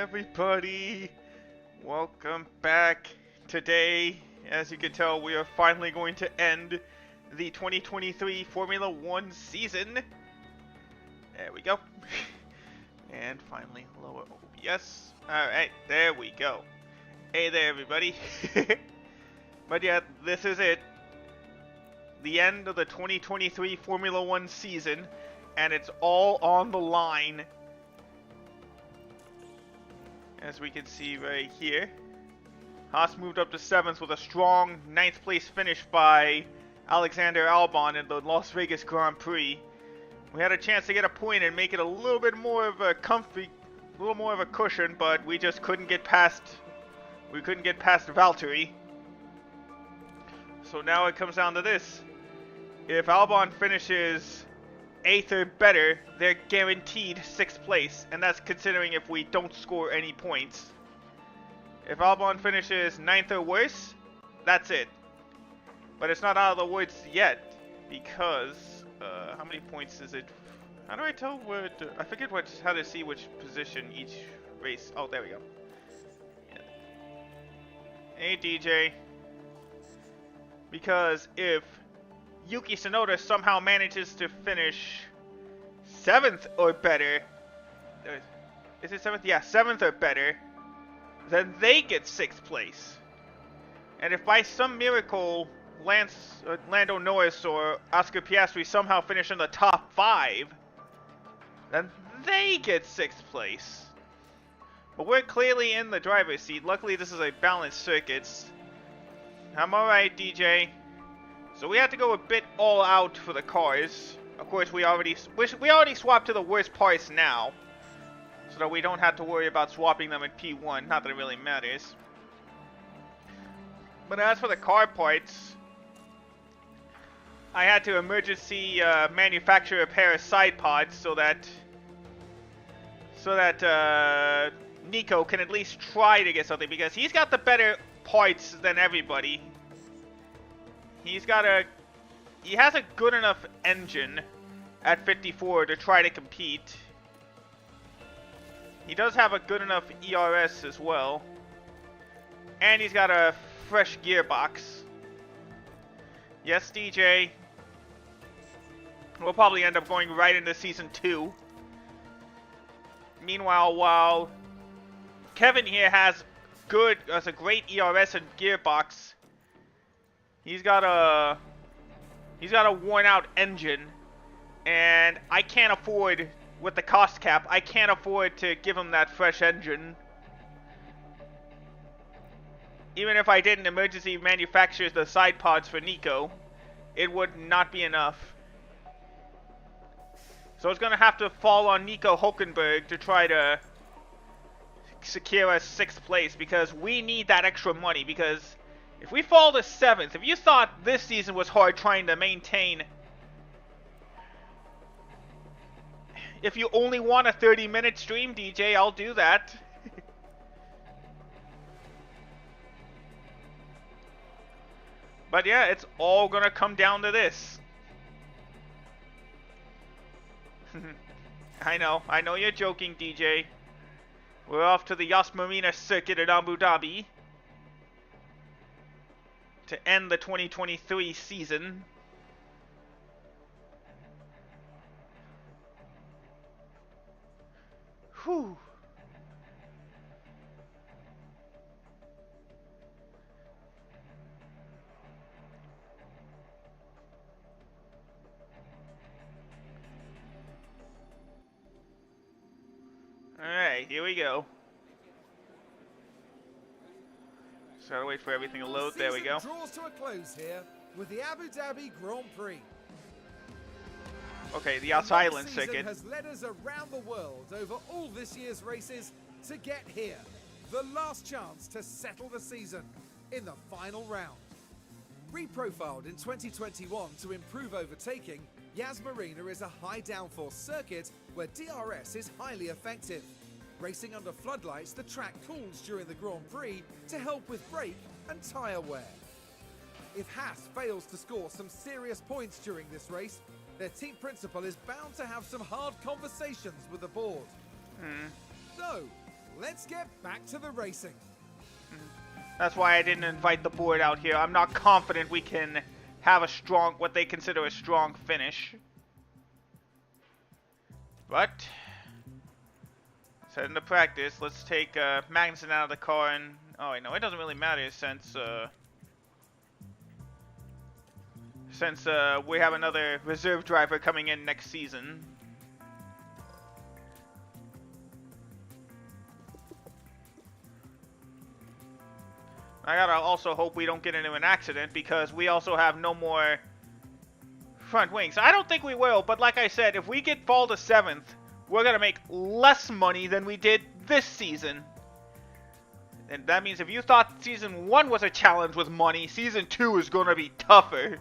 everybody! Welcome back. Today, as you can tell, we are finally going to end the 2023 Formula 1 season. There we go. And finally, lower OBS. Alright, there we go. Hey there, everybody. But yeah, this is it. The end of the 2023 Formula 1 season, and it's all on the line. As we can see right here, Haas moved up to 7th with a strong 9th place finish by Alexander Albon in the Las Vegas Grand Prix. We had a chance to get a point and make it a little bit more of a comfy, a little more of a cushion, but we just couldn't get past, Valtteri. So now it comes down to this. If Albon finishes 8th or better, they're guaranteed 6th place, and that's considering if we don't score any points. If Albon finishes 9th or worse, that's it. But it's not out of the woods yet, because, how many points is it? How do I tell where I forget how to see which position each race. Oh, there we go. Yeah. Hey, DJ. Because if Yuki Tsunoda somehow manages to finish 7th or better, is it 7th? Yeah, 7th or better, then they get 6th place. And if by some miracle Lando Norris or Oscar Piastri somehow finish in the top 5, then they get 6th place. But we're clearly in the driver's seat. Luckily, this is a balanced circuit. I'm alright, DJ. So we have to go a bit all out for the cars. Of course, we already swapped to the worst parts now, so that we don't have to worry about swapping them in P1. Not that it really matters. But as for the car parts, I had to emergency manufacture a pair of side pods so that Nico can at least try to get something, because he's got the better parts than everybody. He has a good enough engine at 54 to try to compete. He does have a good enough ERS as well. And he's got a fresh gearbox. Yes, DJ. We'll probably end up going right into Season 2. Meanwhile, while Kevin here has a great ERS and gearbox, He's got a worn out engine, and I can't afford, with the cost cap, I can't afford to give him that fresh engine. Even if I didn't emergency manufacture the side pods for Nico, it would not be enough. So it's gonna have to fall on Nico Hulkenberg to try to secure a 6th place, because we need that extra money. Because if we fall to 7th, if you thought this season was hard trying to maintain, if you only want a 30-minute stream, DJ, I'll do that. But yeah, it's all gonna come down to this. I know you're joking, DJ. We're off to the Yas Marina circuit at Abu Dhabi to end the 2023 season. Whew. Alright, here we go. Just gotta wait for everything to load. There we go. Draws to a close here with the Abu Dhabi Grand Prix. Okay, the Yas Island circuit has led us around the world over all this year's races to get here. The last chance to settle the season in the final round. Reprofiled in 2021 to improve overtaking, Yas Marina is a high downforce circuit where DRS is highly effective. Racing under floodlights, the track cools during the Grand Prix to help with brake and tyre wear. If Haas fails to score some serious points during this race, their team principal is bound to have some hard conversations with the board. So, let's get back to the racing. That's why I didn't invite the board out here. I'm not confident we can have a strong, what they consider a strong finish. But, let's head into practice. Let's take Magnussen out of the car and, oh wait, no, it doesn't really matter since we have another reserve driver coming in next season. I gotta also hope we don't get into an accident because we also have no more front wings. I don't think we will, but like I said, if we fall to 7th, we're gonna make less money than we did this season. And that means if you thought Season 1 was a challenge with money, Season 2 is gonna be tougher.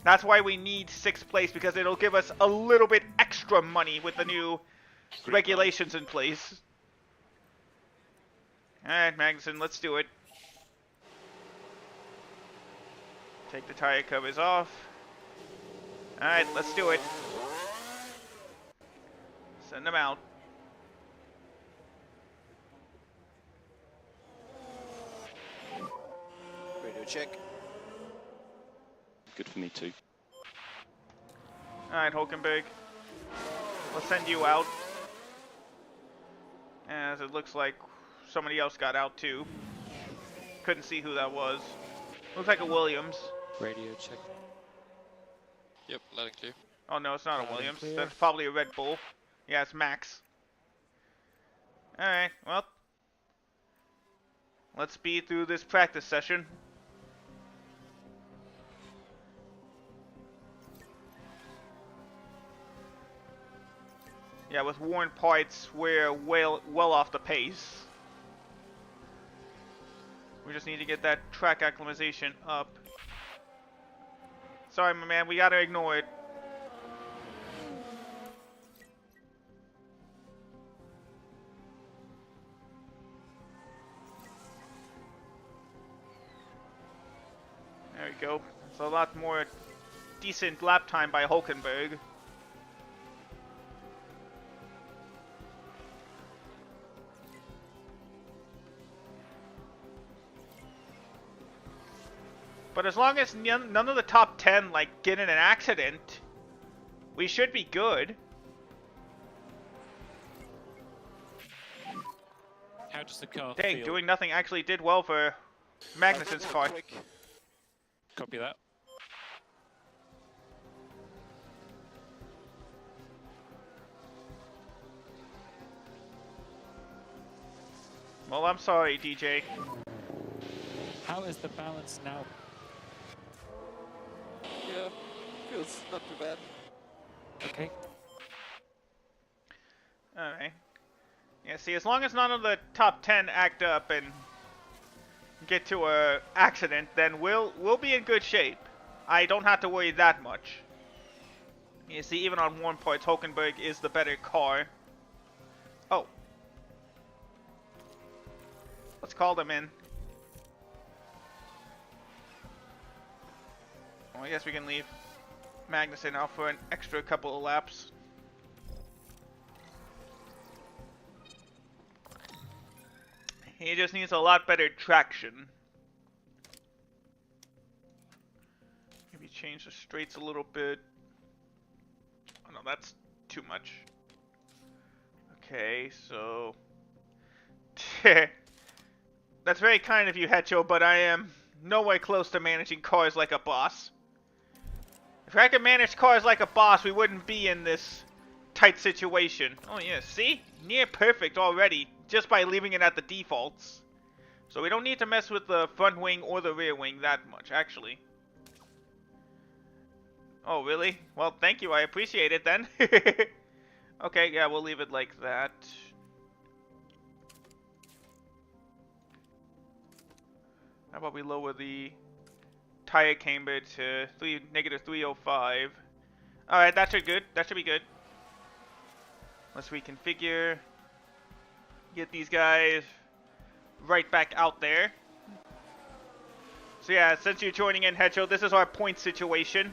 That's why we need 6th place, because it'll give us a little bit extra money with the new regulations in place. Alright, Magnussen, let's do it. Take the tire covers off. Alright, let's do it. Send them out. Radio check. Good for me too. Alright, Hulkenberg. We'll send you out. As it looks like somebody else got out too. Couldn't see who that was. Looks like a Williams. Radio check. Yep, loud and clear. Oh no, it's not a Loud and Williams. clear. That's probably a Red Bull. Yeah, it's Max. Alright, well. Let's speed through this practice session. Yeah, with worn parts, we're well off the pace. We just need to get that track acclimatization up. Sorry, my man, we gotta ignore it. There we go. It's a lot more decent lap time by Hulkenberg. But as long as none of the top 10 like get in an accident, we should be good. How does the car Dang, feel? doing nothing actually did well for Magnussen's car. Quick. Copy that. Well, I'm sorry, DJ. How is the balance now? Yeah, feels not too bad. Okay. Alright. Yeah, see, as long as none of the top 10 act up and get to a accident, then we'll be in good shape. I don't have to worry that much. You see, even on warm parts, Hulkenberg is the better car. Oh. Let's call them in. Well, I guess we can leave Magnussen out for an extra couple of laps. He just needs a lot better traction. Maybe change the straights a little bit. Oh no, that's too much. Okay, so... That's very kind of you, Hecho, but I am nowhere close to managing cars like a boss. If I could manage cars like a boss, we wouldn't be in this tight situation. Oh yeah, see? Near perfect already, just by leaving it at the defaults. So we don't need to mess with the front wing or the rear wing that much, actually. Oh, really? Well, thank you, I appreciate it then. Okay, yeah, we'll leave it like that. How about we lower the tire camber to negative 305. Alright, that should good. That should be good. Let's reconfigure. Get these guys right back out there. So yeah, since you're joining in, Hecho, this is our point situation.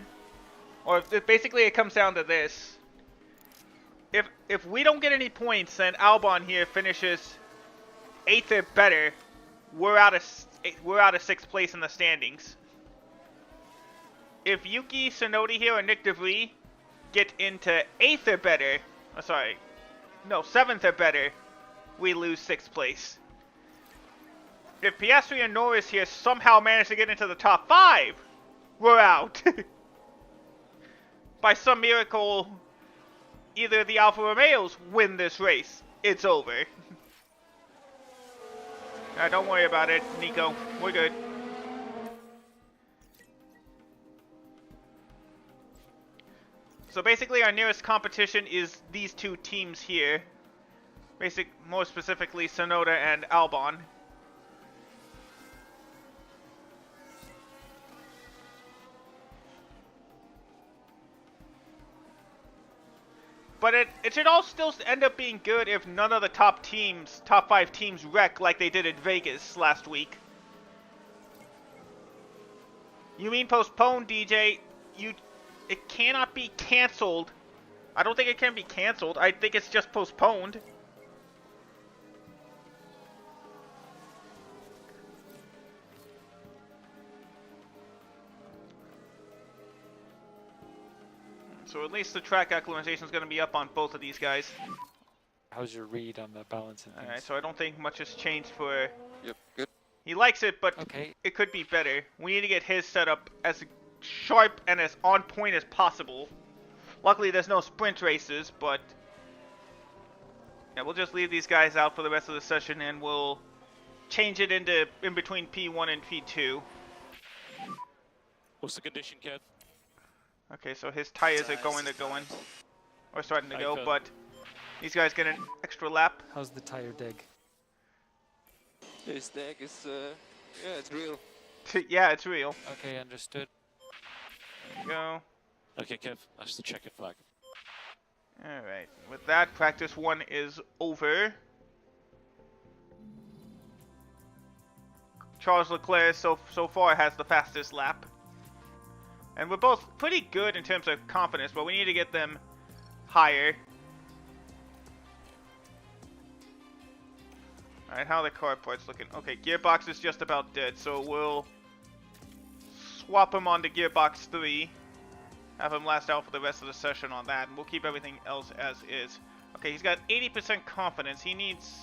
Or basically it comes down to this. if we don't get any points and Albon here finishes 8th or better, we're out of 6th place in the standings. If Yuki Tsunoda here or Nick DeVries get into 8th or better, 7th or better, we lose 6th place. If Piastri and Norris here somehow manage to get into the top 5, we're out. By some miracle, either the Alfa Romeos win this race, it's over. Don't worry about it, Nico. We're good. So basically our nearest competition is these two teams here. More specifically Tsunoda and Albon. But it should all still end up being good if none of the top 5 teams wreck like they did at Vegas last week. You mean postponed, DJ? It cannot be canceled. I don't think it can be canceled. I think it's just postponed. So at least the track acclimatization is going to be up on both of these guys. How's your read on the balance and things? Alright, so I don't think much has changed for... Yep, good. He likes it, but Okay. it could be better. We need to get his setup as sharp and as on point as possible. Luckily, there's no sprint races, but... yeah, we'll just leave these guys out for the rest of the session, and we'll change it in between P1 and P2. What's the condition, Kev? Okay, so his tires are going, or starting to go, but these guys get an extra lap. How's the tire dig? His deck is, yeah, it's real. Yeah, it's real. Okay, understood. There you go. Okay, Kev, that's the checker flag. Alright, with that, practice 1 is over. Charles Leclerc so far has the fastest lap. And we're both pretty good in terms of confidence, but we need to get them higher. Alright, how are the car parts looking? Okay, gearbox is just about dead, so we'll swap him onto gearbox 3. Have him last out for the rest of the session on that, and we'll keep everything else as is. Okay, he's got 80% confidence. He needs...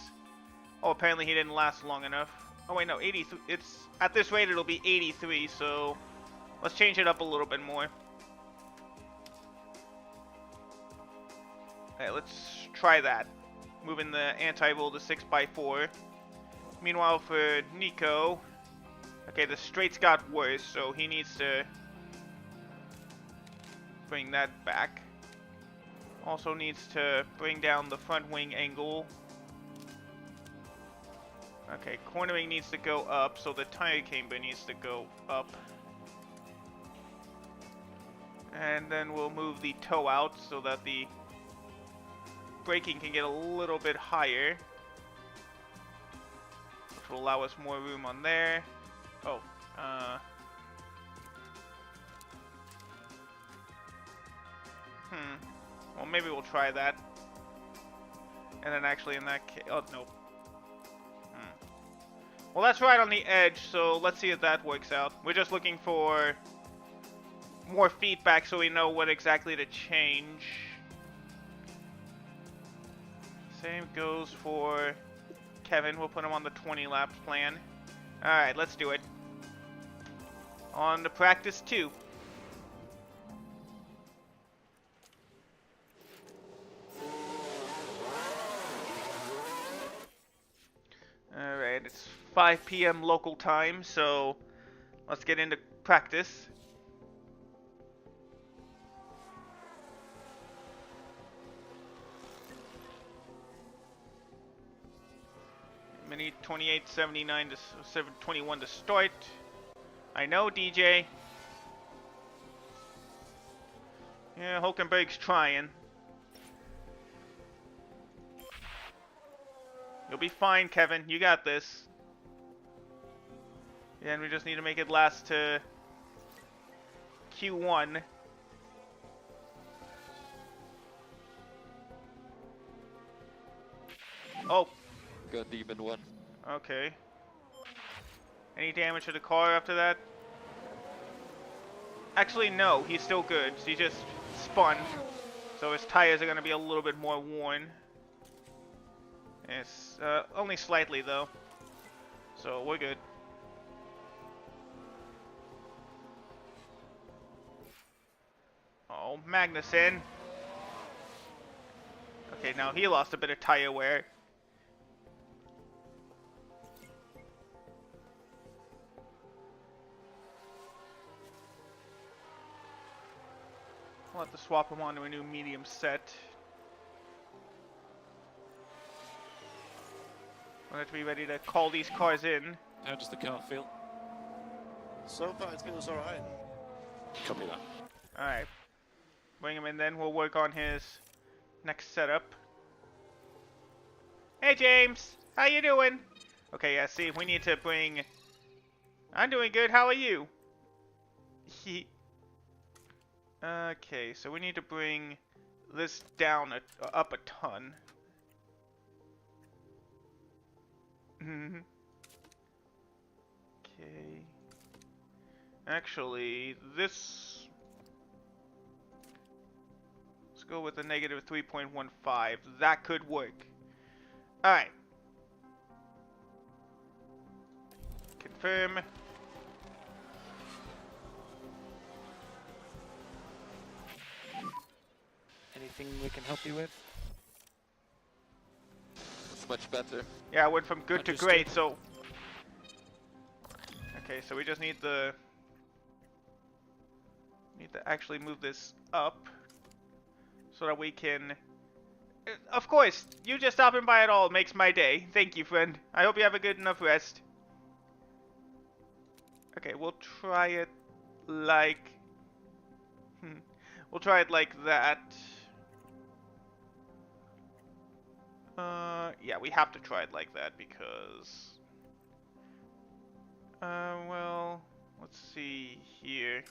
oh, apparently he didn't last long enough. Oh wait, no, 83. It's at this rate it'll be 83, so let's change it up a little bit more. Alright, let's try that. Moving the anti-roll to 6x4. Meanwhile for Nico, okay, the straights got worse, so he needs to bring that back. Also needs to bring down the front wing angle. Okay, cornering needs to go up, so the tire camber needs to go up. And then we'll move the toe out so that the braking can get a little bit higher, which will allow us more room on there. Oh, well, maybe we'll try that. And then actually in that case, oh, no. Well, that's right on the edge, so let's see if that works out. We're just looking for more feedback so we know what exactly to change. Same goes for Kevin. We'll put him on the 20 lap plan. Alright, let's do it. On to practice 2. Alright, it's 5 p.m. local time, so let's get into practice. Mini 2879 to 721 to start. I know, DJ. Yeah, Hulkenberg's trying. You'll be fine, Kevin. You got this. Yeah, and we just need to make it last to Q1. Oh, Got Demon 1. okay. Any damage to the car after that? Actually, no. He's still good. He just spun. So his tires are going to be a little bit more worn. It's only slightly, though. So we're good. Oh, Magnussen. Okay, now he lost a bit of tire wear. We'll have to swap him onto a new medium set. We'll have to be ready to call these cars in. How does the car feel? So far it feels alright. Copy that. Alright. Bring him in then. We'll work on his next setup. Hey James! How you doing? Okay, yeah, see, we need to bring... I'm doing good, how are you? Okay, so we need to bring this down, up a ton. Okay. Actually, this... Let's go with a negative 3.15. That could work. Alright. Confirm. Anything we can help you with? It's much better. Yeah, I went from good to Understood. great, so... Okay, so we just need the... Need to actually move this up. So that we can... Of course, you just stopping by at all makes my day. Thank you, friend. I hope you have a good enough rest. Okay, we'll try it like... We'll try it like that. Yeah, we have to try it like that because... well, let's see here.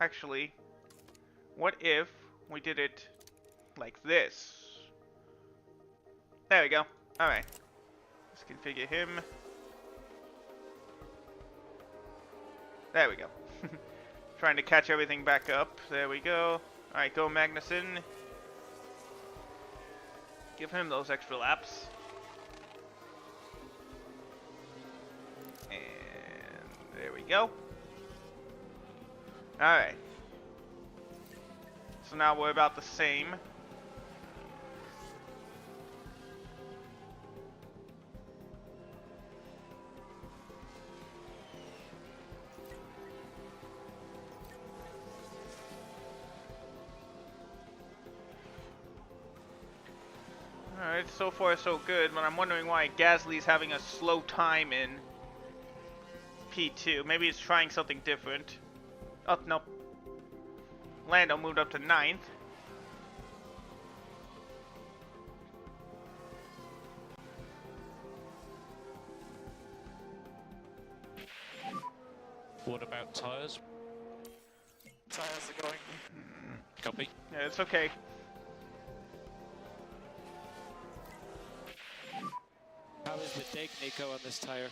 Actually, what if we did it like this? There we go. Alright. Let's configure him. There we go. Trying to catch everything back up. There we go. Alright, go Magnussen. Give him those extra laps. And there we go. Alright. So now we're about the same. Alright, so far so good, but I'm wondering why Gasly's having a slow time in P2. Maybe he's trying something different. Oh, no. Lando moved up to 9th. What about tyres? Tires are going. Copy. Yeah, it's okay. How is the dig, Nico, on this tyre?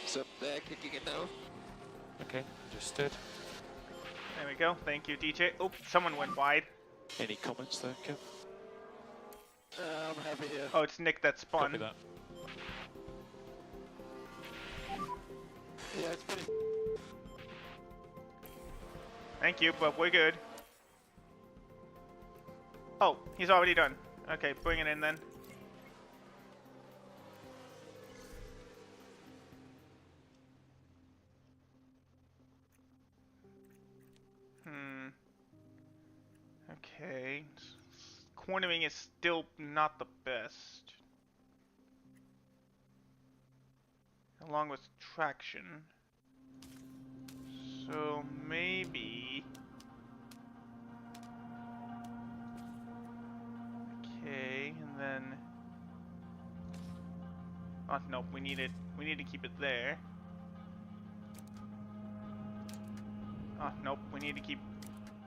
So they're kicking it now. Okay, understood. There we go. Thank you, DJ. Oh, someone went wide. Any comments there, Kev? I'm happy here. Oh, it's Nick that spun. Copy that. Yeah, it's pretty. Thank you, but we're good. Oh, he's already done. Okay, bring it in then. Okay. Cornering is still not the best. Along with traction. So maybe... Okay, and then... Oh, no, we need to keep it there. Oh, nope. We need to keep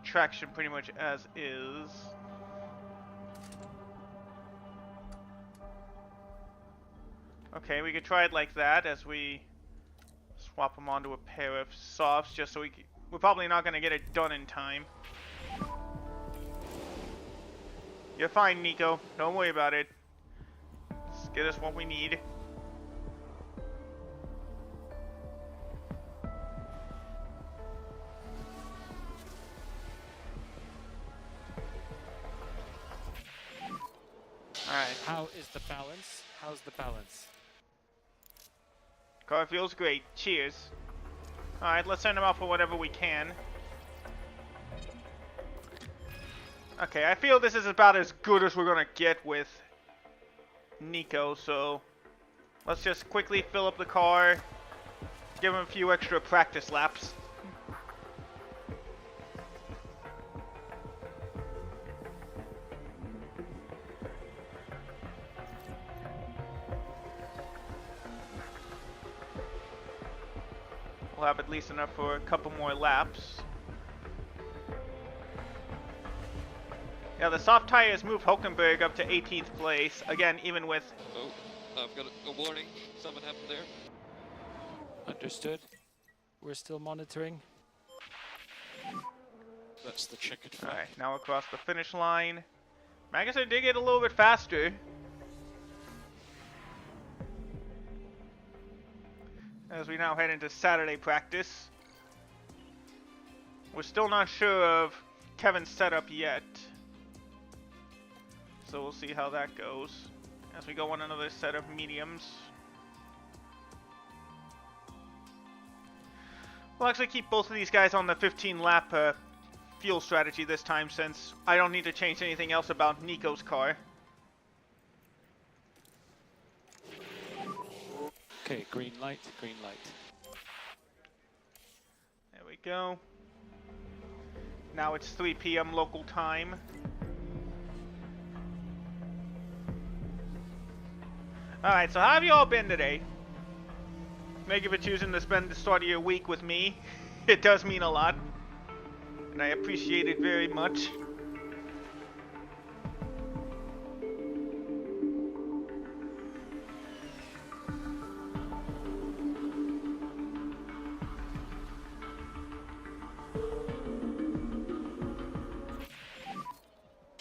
traction pretty much as is. Okay, we could try it like that as we swap them onto a pair of softs just so we're probably not going to get it done in time. You're fine, Nico. Don't worry about it. Just get us what we need. Alright. How is the balance? How's the balance? Car feels great. Cheers. Alright, let's send them out for whatever we can. Okay, I feel this is about as good as we're gonna get with Nico, so let's just quickly fill up the car, give him a few extra practice laps. We'll have at least enough for a couple more laps. Yeah, the soft tires move Hulkenberg up to 18th place. Again, even with... Oh, I've got a warning. Something happened there. Understood. We're still monitoring. That's the checkered flag. Alright, now across the finish line. Magnussen did get a little bit faster. As we now head into Saturday practice. We're still not sure of Kevin's setup yet. So we'll see how that goes as we go on another set of mediums. We'll actually keep both of these guys on the 15 lap fuel strategy this time, since I don't need to change anything else about Nico's car. Okay, green light, green light. There we go. Now it's 3 p.m. local time. Alright, so how have you all been today? Thank you for choosing to spend the start of your week with me. It does mean a lot. And I appreciate it very much.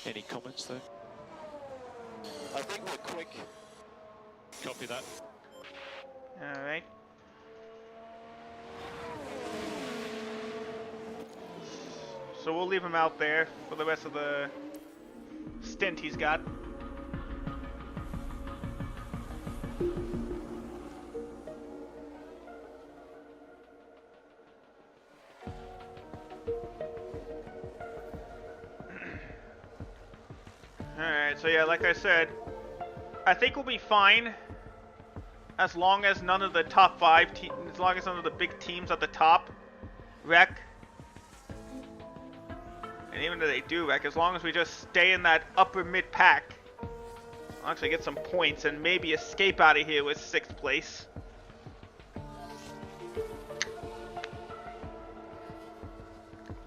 Any comments though? I think we're quick. Copy that. Alright. So we'll leave him out there for the rest of the stint he's got. Alright, so yeah, like I said, I think we'll be fine as long as none of the top 5 teams, as long as none of the big teams at the top wreck. And even if they do wreck, as long as we just stay in that upper mid pack, I'll actually get some points and maybe escape out of here with 6th place.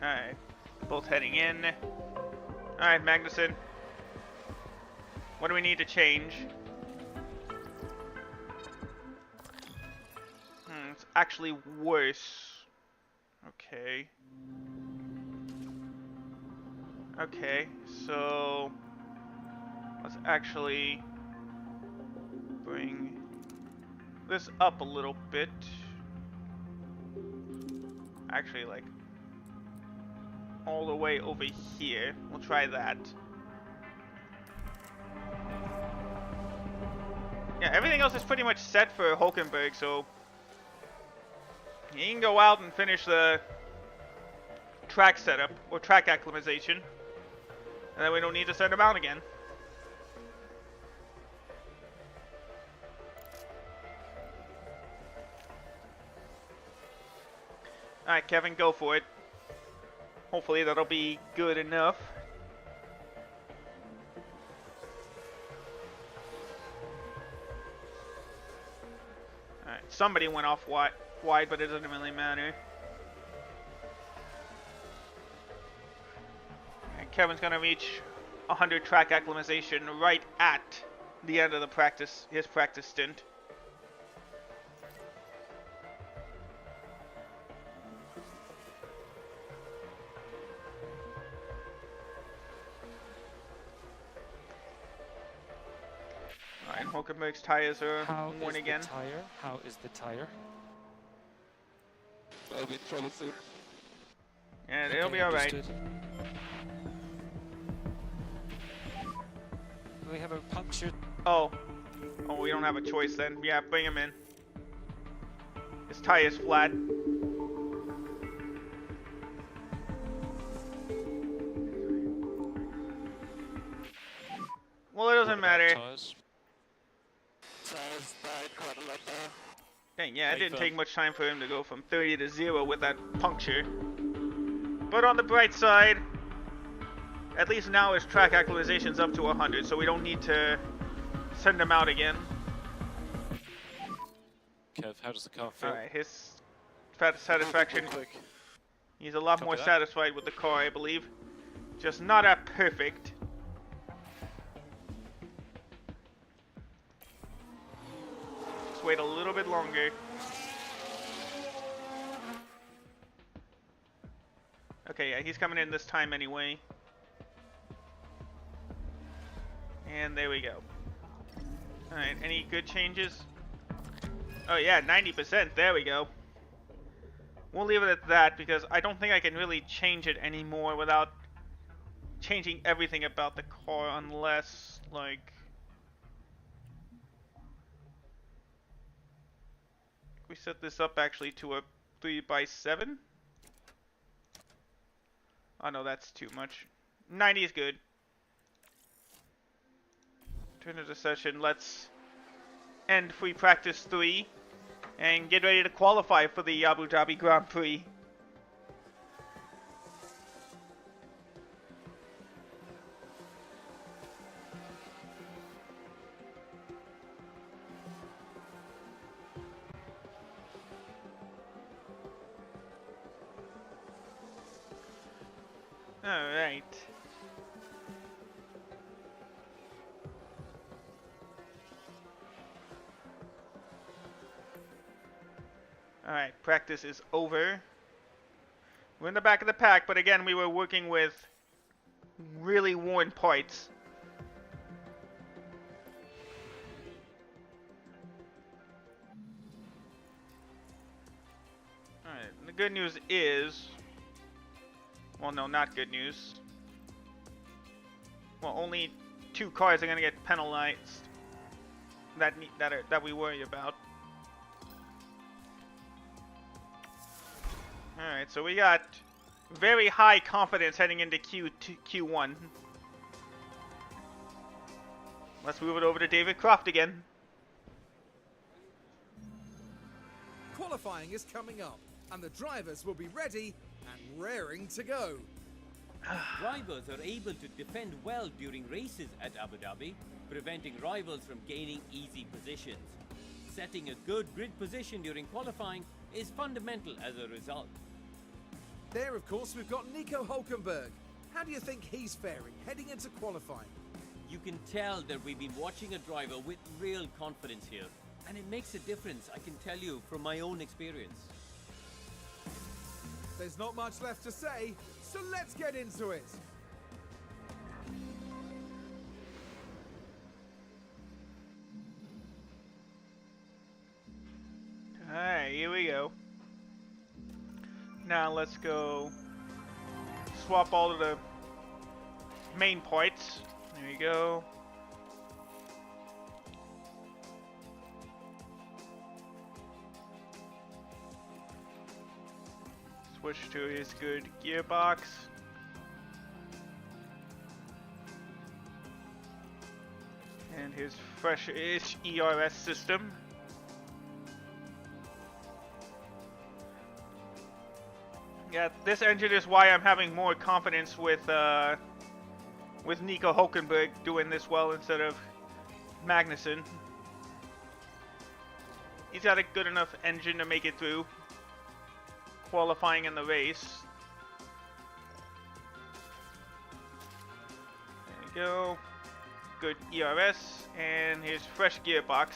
Alright, both heading in. Alright, Magnussen. What do we need to change? It's actually worse. Okay. Okay, so let's actually bring this up a little bit. Actually, like all the way over here. We'll try that. Yeah, everything else is pretty much set for Hulkenberg, so he can go out and finish the track setup or track acclimatization, and then we don't need to send him out again. Alright, Kevin, go for it. Hopefully that'll be good enough. Alright, somebody went off wide, but it doesn't really matter. Kevin's gonna reach 100 track acclimatization right at the end of the his practice stint. Alright, Hulkenberg's tires are worn again. How is the tire? I'll be in trouble soon. And it'll be alright. We have a punctured. Oh, we don't have a choice then. Yeah, bring him in. His tire's flat. Well, it doesn't matter. Tires died quite a lot there. Dang, yeah, it didn't take much time for him to go from 30 to 0 with that puncture. But on the bright side, at least now his track acclimatization's up to 100, so we don't need to send him out again. Kev, how does the car feel? Alright, his satisfaction, he's a lot more satisfied with the car, I believe. Just not at perfect. Just wait a little bit longer. Okay, yeah, he's coming in this time anyway. And there we go. Alright, any good changes? Oh yeah, 90%, there we go. We'll leave it at that because I don't think I can really change it anymore without changing everything about the car unless, like... we set this up actually to a 3x7? Oh no, that's too much. 90 is good. Turn to the session. Let's end free practice 3 and get ready to qualify for the Abu Dhabi Grand Prix. Alright. Alright, practice is over. We're in the back of the pack, but again, we were working with really worn parts. Alright, the good news is... well, no, not good news. Well, only 2 cars are going to get penalized that we worry about. Alright, so we got very high confidence heading into Q1. Let's move it over to David Croft again. Qualifying is coming up, and the drivers will be ready and raring to go. Drivers are able to defend well during races at Abu Dhabi, preventing rivals from gaining easy positions. Setting a good grid position during qualifying is fundamental as a result. There, of course, we've got Nico Hulkenberg. How do you think he's faring heading into qualifying? You can tell that we've been watching a driver with real confidence here, and it makes a difference, I can tell you from my own experience. There's not much left to say, so let's get into it. Alright, here we go. Now let's go swap all of the main parts. There we go. Switch to his good gearbox. And his fresh-ish ERS system. Yeah, this engine is why I'm having more confidence with Nico Hulkenberg doing this well instead of Magnussen. He's got a good enough engine to make it through qualifying in the race. we go. Good ERS and his fresh gearbox.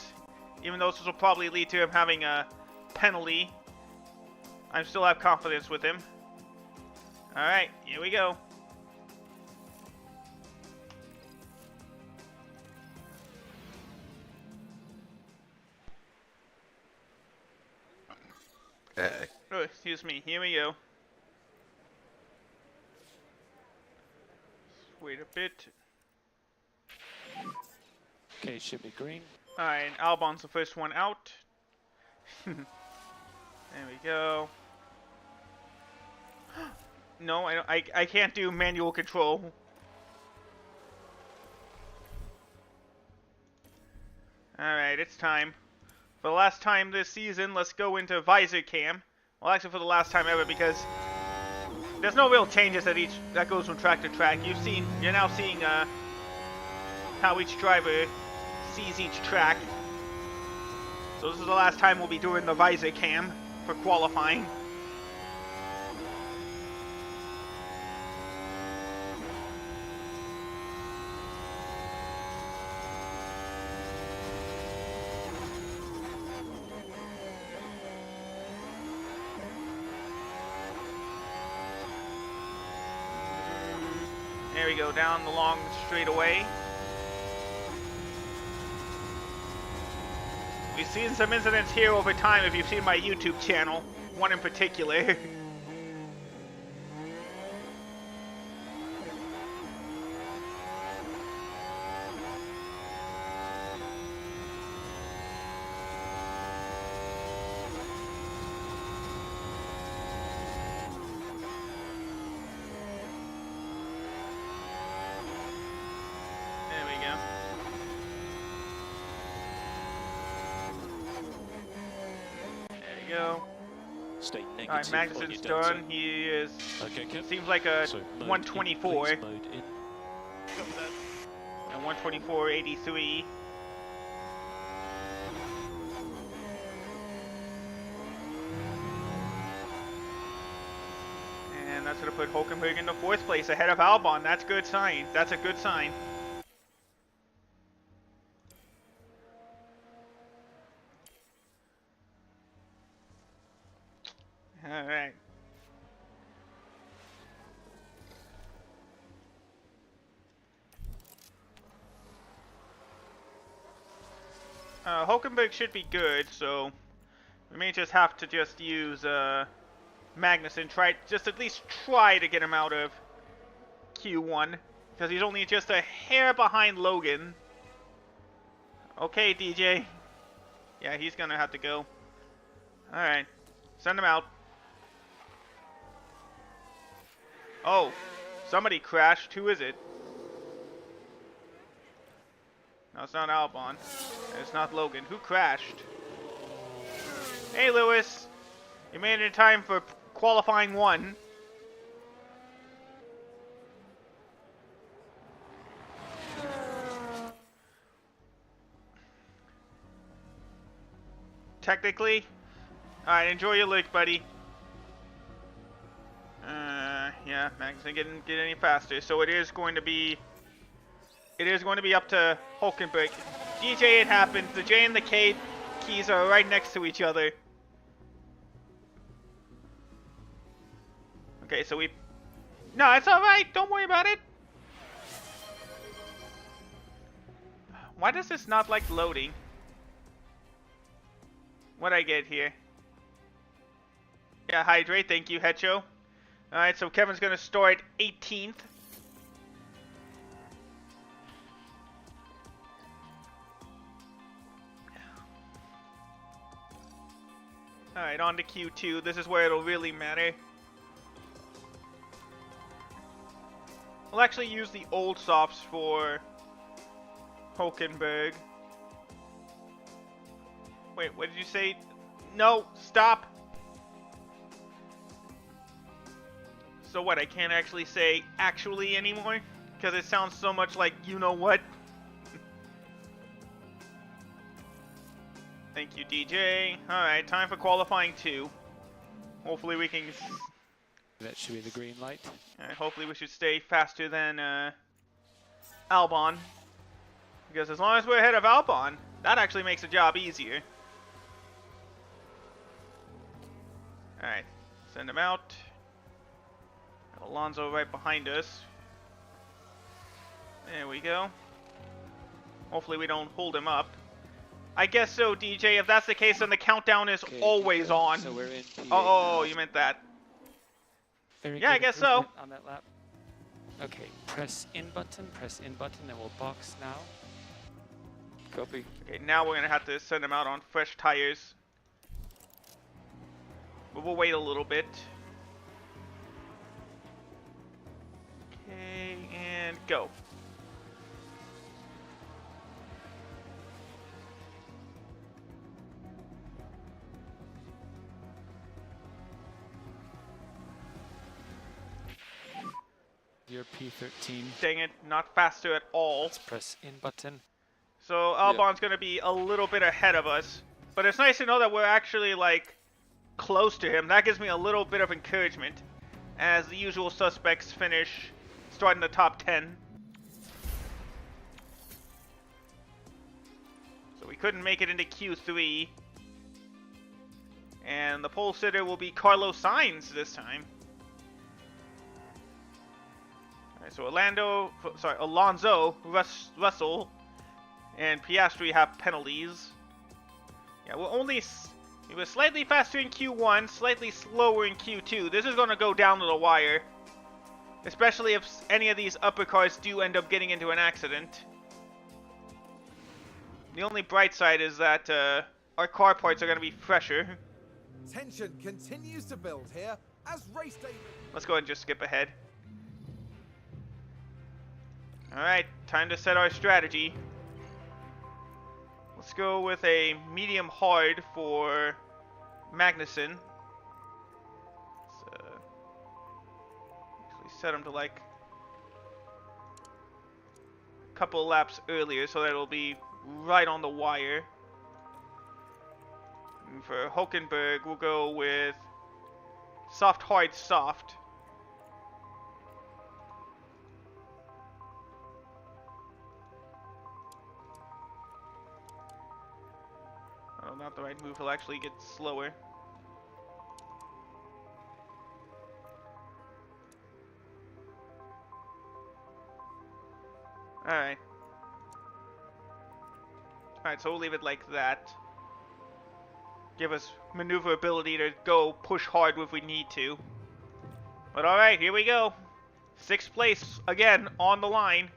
Even though this will probably lead to him having a penalty, I still have confidence with him. Alright, here we go. Oh, excuse me, here we go. Wait a bit. Okay, should be green. Alright, Albon's the first one out. There we go. No, I can't do manual control. Alright, it's time. For the last time this season, let's go into visor cam. Well, actually for the last time ever, because there's no real changes that goes from track to track. You're now seeing how each driver sees each track. So this is the last time we'll be doing the visor cam for qualifying. There we go, down the long straightaway. We've seen some incidents here over time if you've seen my YouTube channel, one in particular. Stay negative. Alright, Magnussen's done. He is. Okay, Kev. Seems like a So, mode 124. in, please, mode in. And 124.83. And that's going to put Hulkenberg in the 4th place ahead of Albon. That's a good sign. That's a good sign. Alright. Hulkenberg should be good, so we may just have to just use Magnussen, just at least try to get him out of Q1, because he's only just a hair behind Logan. Okay, DJ. Yeah, he's gonna have to go. Alright, send him out. Oh, somebody crashed. Who is it? No, it's not Albon. It's not Logan. Who crashed? Hey, Lewis. You made it in time for qualifying 1. Technically. Alright, enjoy your lick, buddy. Yeah, Max didn't get any faster, so it is going to be up to Hulkenberg. DJ, it happens. The J and the K keys are right next to each other. Okay, so no, it's alright, don't worry about it. Why does this not like loading? What'd I get here? Yeah, hydrate, thank you, Hecho. Alright, so Kevin's gonna start 18th. Alright, on to Q2. This is where it'll really matter. We'll actually use the old softs for Hulkenberg. Wait, what did you say? No, stop! So what, I can't actually say actually anymore? Because it sounds so much like you know what? Thank you, DJ. Alright, time for qualifying 2. Hopefully we can... That should be the green light. Hopefully we should stay faster than Albon. Because as long as we're ahead of Albon, that actually makes the job easier. Alright, send him out. Alonso right behind us. There we go. Hopefully we don't hold him up. I guess so, DJ. If that's the case, then the countdown is always on. So we're in P8 Oh, now. you meant that. Very Yeah, I good guess so. improvement on that lap. Okay, press in button, and we'll box now. Copy. Okay, now we're going to have to send him out on fresh tires. But we'll wait a little bit. Okay, and go. You're P13. Dang it, not faster at all. Let's press in button. So Albon's going to be a little bit ahead of us. But it's nice to know that we're actually, like, close to him. That gives me a little bit of encouragement. As the usual suspects finish starting the top 10. So we couldn't make it into Q3. And the pole sitter will be Carlos Sainz this time. Alright, so Alonso, Russell, and Piastri have penalties. Yeah, we were slightly faster in Q1, slightly slower in Q2. This is going to go down to the wire. Especially if any of these upper cars do end up getting into an accident. The only bright side is that our car parts are going to be fresher. Tension continues to build here as race day. Let's go ahead and just skip ahead. Alright, time to set our strategy. Let's go with a medium hard for Magnussen. Let's actually set him to like a couple laps earlier so that it'll be right on the wire. And for Hulkenberg, we'll go with soft, hard, soft. Oh, not the right move. He'll actually get slower. Alright. Alright, so we'll leave it like that. Give us maneuverability to go push hard if we need to. But alright, here we go. 6th place, again, on the line.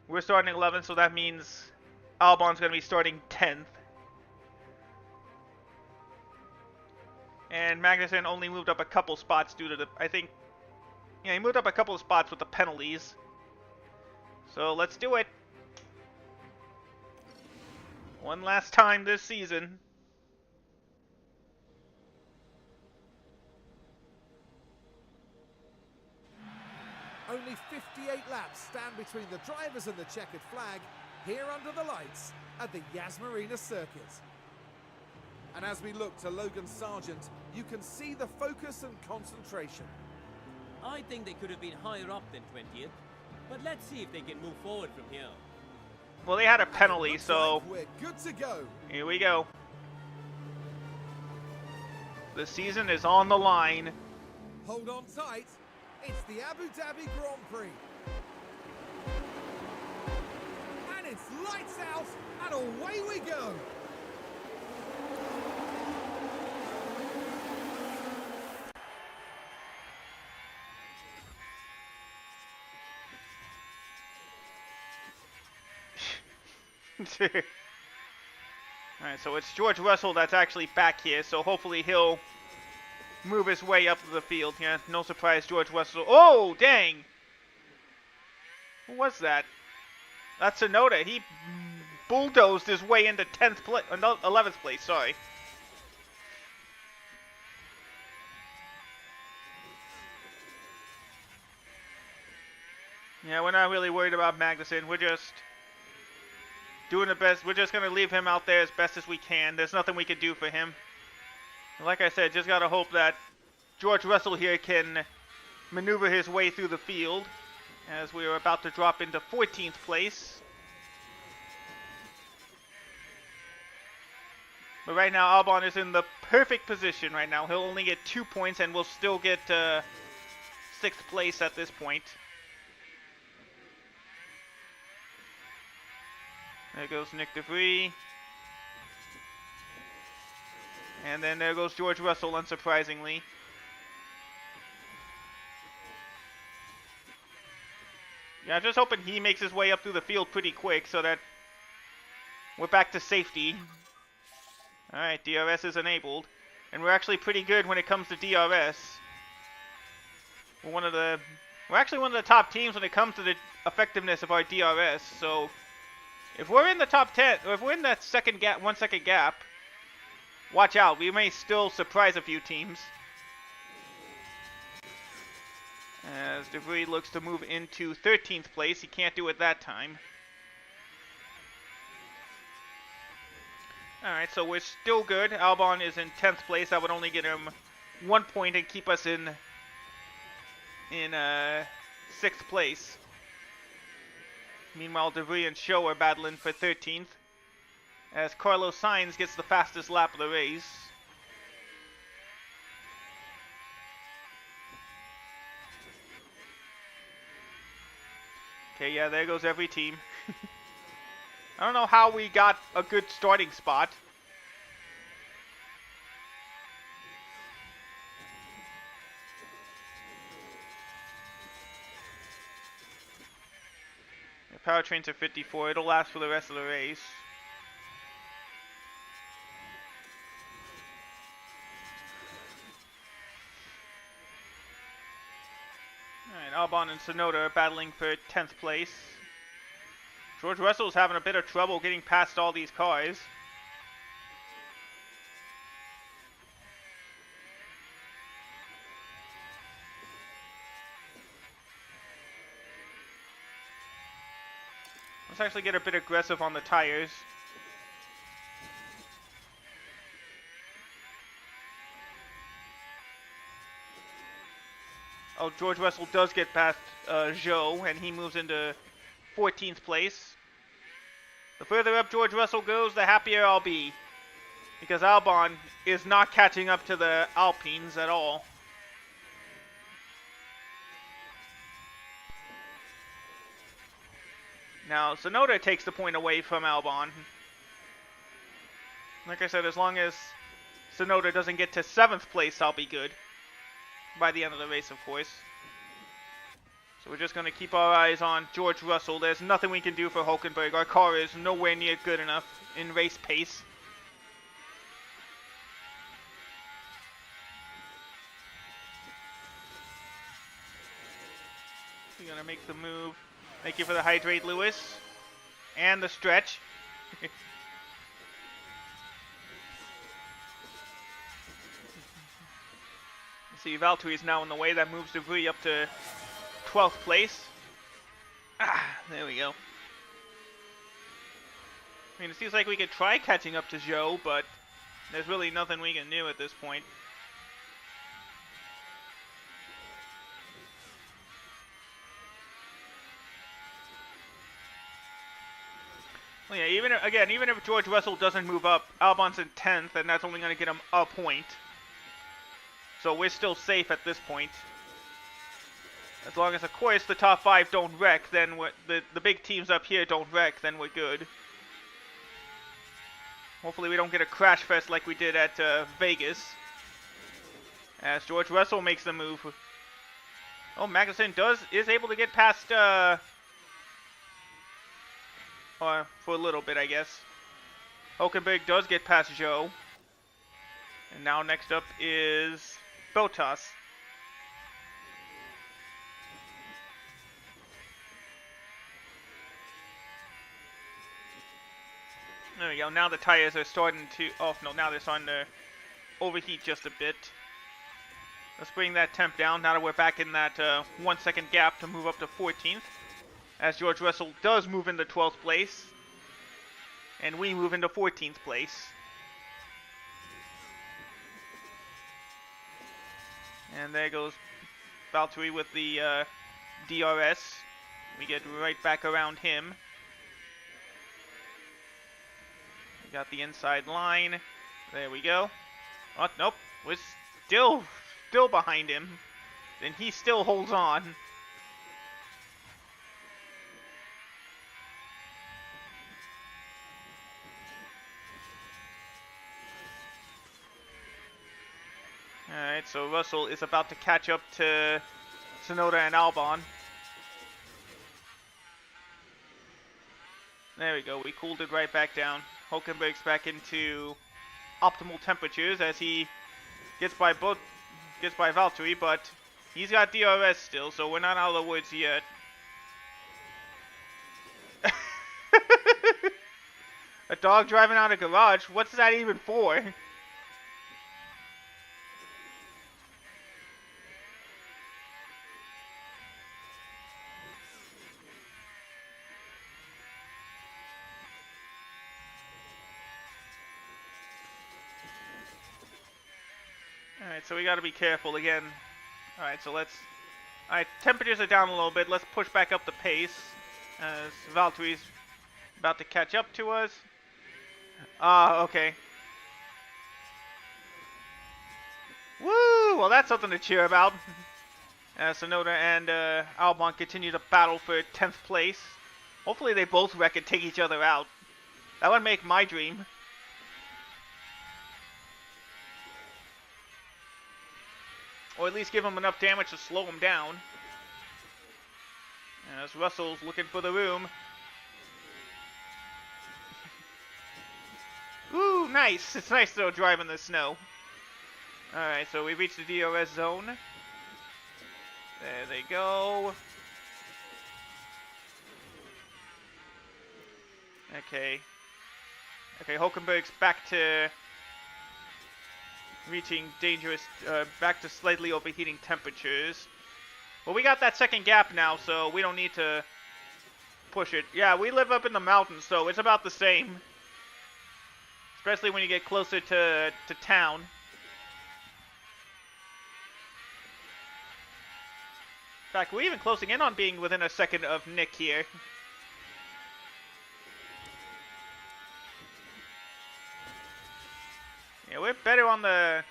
We're starting 11th, so that means Albon's going to be starting 10th. And Magnussen only moved up a couple spots due to the, he moved up a couple of spots with the penalties. So let's do it. One last time this season. Only 58 laps stand between the drivers and the checkered flag here under the lights at the Yas Marina circuit. And as we look to Logan Sargent, you can see the focus and concentration. I think they could have been higher up than 20th, but let's see if they can move forward from here. Well, they had a penalty, Looks so like we're good to go. here we go. The season is on the line. Hold on tight. It's the Abu Dhabi Grand Prix. And it's lights out, and away we go. Alright, so it's George Russell that's actually back here, so hopefully he'll move his way up to the field. Yeah, no surprise, George Russell. Oh, dang! Who was that? That's Tsunoda. He bulldozed his way into 11th place, sorry. Yeah, we're not really worried about Magnussen. We're just doing the best. We're just going to leave him out there as best as we can. There's nothing we can do for him. Like I said, just got to hope that George Russell here can maneuver his way through the field as we are about to drop into 14th place. But right now, Albon is in the perfect position right now. He'll only get 2 points and will still get 6th place at this point. There goes Nick DeVries. And then there goes George Russell, unsurprisingly. Yeah, I'm just hoping he makes his way up through the field pretty quick so that we're back to safety. Alright, DRS is enabled. And we're actually pretty good when it comes to DRS. We're actually one of the top teams when it comes to the effectiveness of our DRS. So if we're in the top 10, or if we're in that 1 second gap, watch out. We may still surprise a few teams. As DeVries looks to move into 13th place. He can't do it that time. Alright, so we're still good. Albon is in 10th place. That would only get him 1 point and keep us in 6th place. Meanwhile, DeVries and Show are battling for 13th. As Carlos Sainz gets the fastest lap of the race. Okay, yeah, there goes every team. I don't know how we got a good starting spot. The powertrains are 54. It'll last for the rest of the race. Alright, Albon and Tsunoda are battling for 10th place. George Russell's having a bit of trouble getting past all these cars. Let's actually get a bit aggressive on the tires. Oh, George Russell does get past Zhou, and he moves into 14th place. The further up George Russell goes, the happier I'll be. Because Albon is not catching up to the Alpines at all. Now, Tsunoda takes the point away from Albon. Like I said, as long as Tsunoda doesn't get to 7th place, I'll be good. By the end of the race, of course. So we're just going to keep our eyes on George Russell. There's nothing we can do for Hulkenberg. Our car is nowhere near good enough in race pace. We're going to make the move. Thank you for the hydrate, Lewis. And the stretch. See, Valtteri is now in the way. That moves DeVries up to 12th place. There we go. I mean, it seems like we could try catching up to Zhou, but there's really nothing we can do at this point. Well, yeah, even if George Russell doesn't move up, Albon's in 10th, and that's only going to get him a point. So we're still safe at this point. As long as, of course, the top 5 don't wreck, then the big teams up here don't wreck, then we're good. Hopefully we don't get a crash fest like we did at Vegas. As George Russell makes the move. Oh, Magnussen is able to get past, or for a little bit, I guess. Hulkenberg does get past Zhou. And now next up is Bottas. There we go. Now the tires are starting to... Oh, no, now they're starting to overheat just a bit. Let's bring that temp down now that we're back in that 1 second gap to move up to 14th. As George Russell does move into 12th place. And we move into 14th place. And there goes Valtteri with the DRS. We get right back around him. We got the inside line. There we go. Oh, nope. We're still behind him. And he still holds on. Alright, so Russell is about to catch up to Tsunoda and Albon. There we go, we cooled it right back down. Hulkenberg's back into optimal temperatures as he gets by Valtteri, but he's got DRS still, so we're not out of the woods yet. A dog driving out of a garage? What's that even for? Alright, so we gotta be careful again. Alright, so let's... Alright, temperatures are down a little bit. Let's push back up the pace as Valtteri's about to catch up to us. Okay. Woo! Well, that's something to cheer about. Tsunoda and Albon continue to battle for 10th place. Hopefully they both wreck and take each other out. That would make my dream. Or at least give him enough damage to slow him down. As Russell's looking for the room. Ooh, nice. It's nice though driving the snow. Alright, so we reached the DRS zone. There they go. Okay. Okay, Hulkenberg's back to reaching dangerous, back to slightly overheating temperatures. Well, we got that second gap now, so we don't need to push it. Yeah, we live up in the mountains, so it's about the same. Especially when you get closer to town. In fact, we're even closing in on being within a second of Nick here. Yeah, we're better on the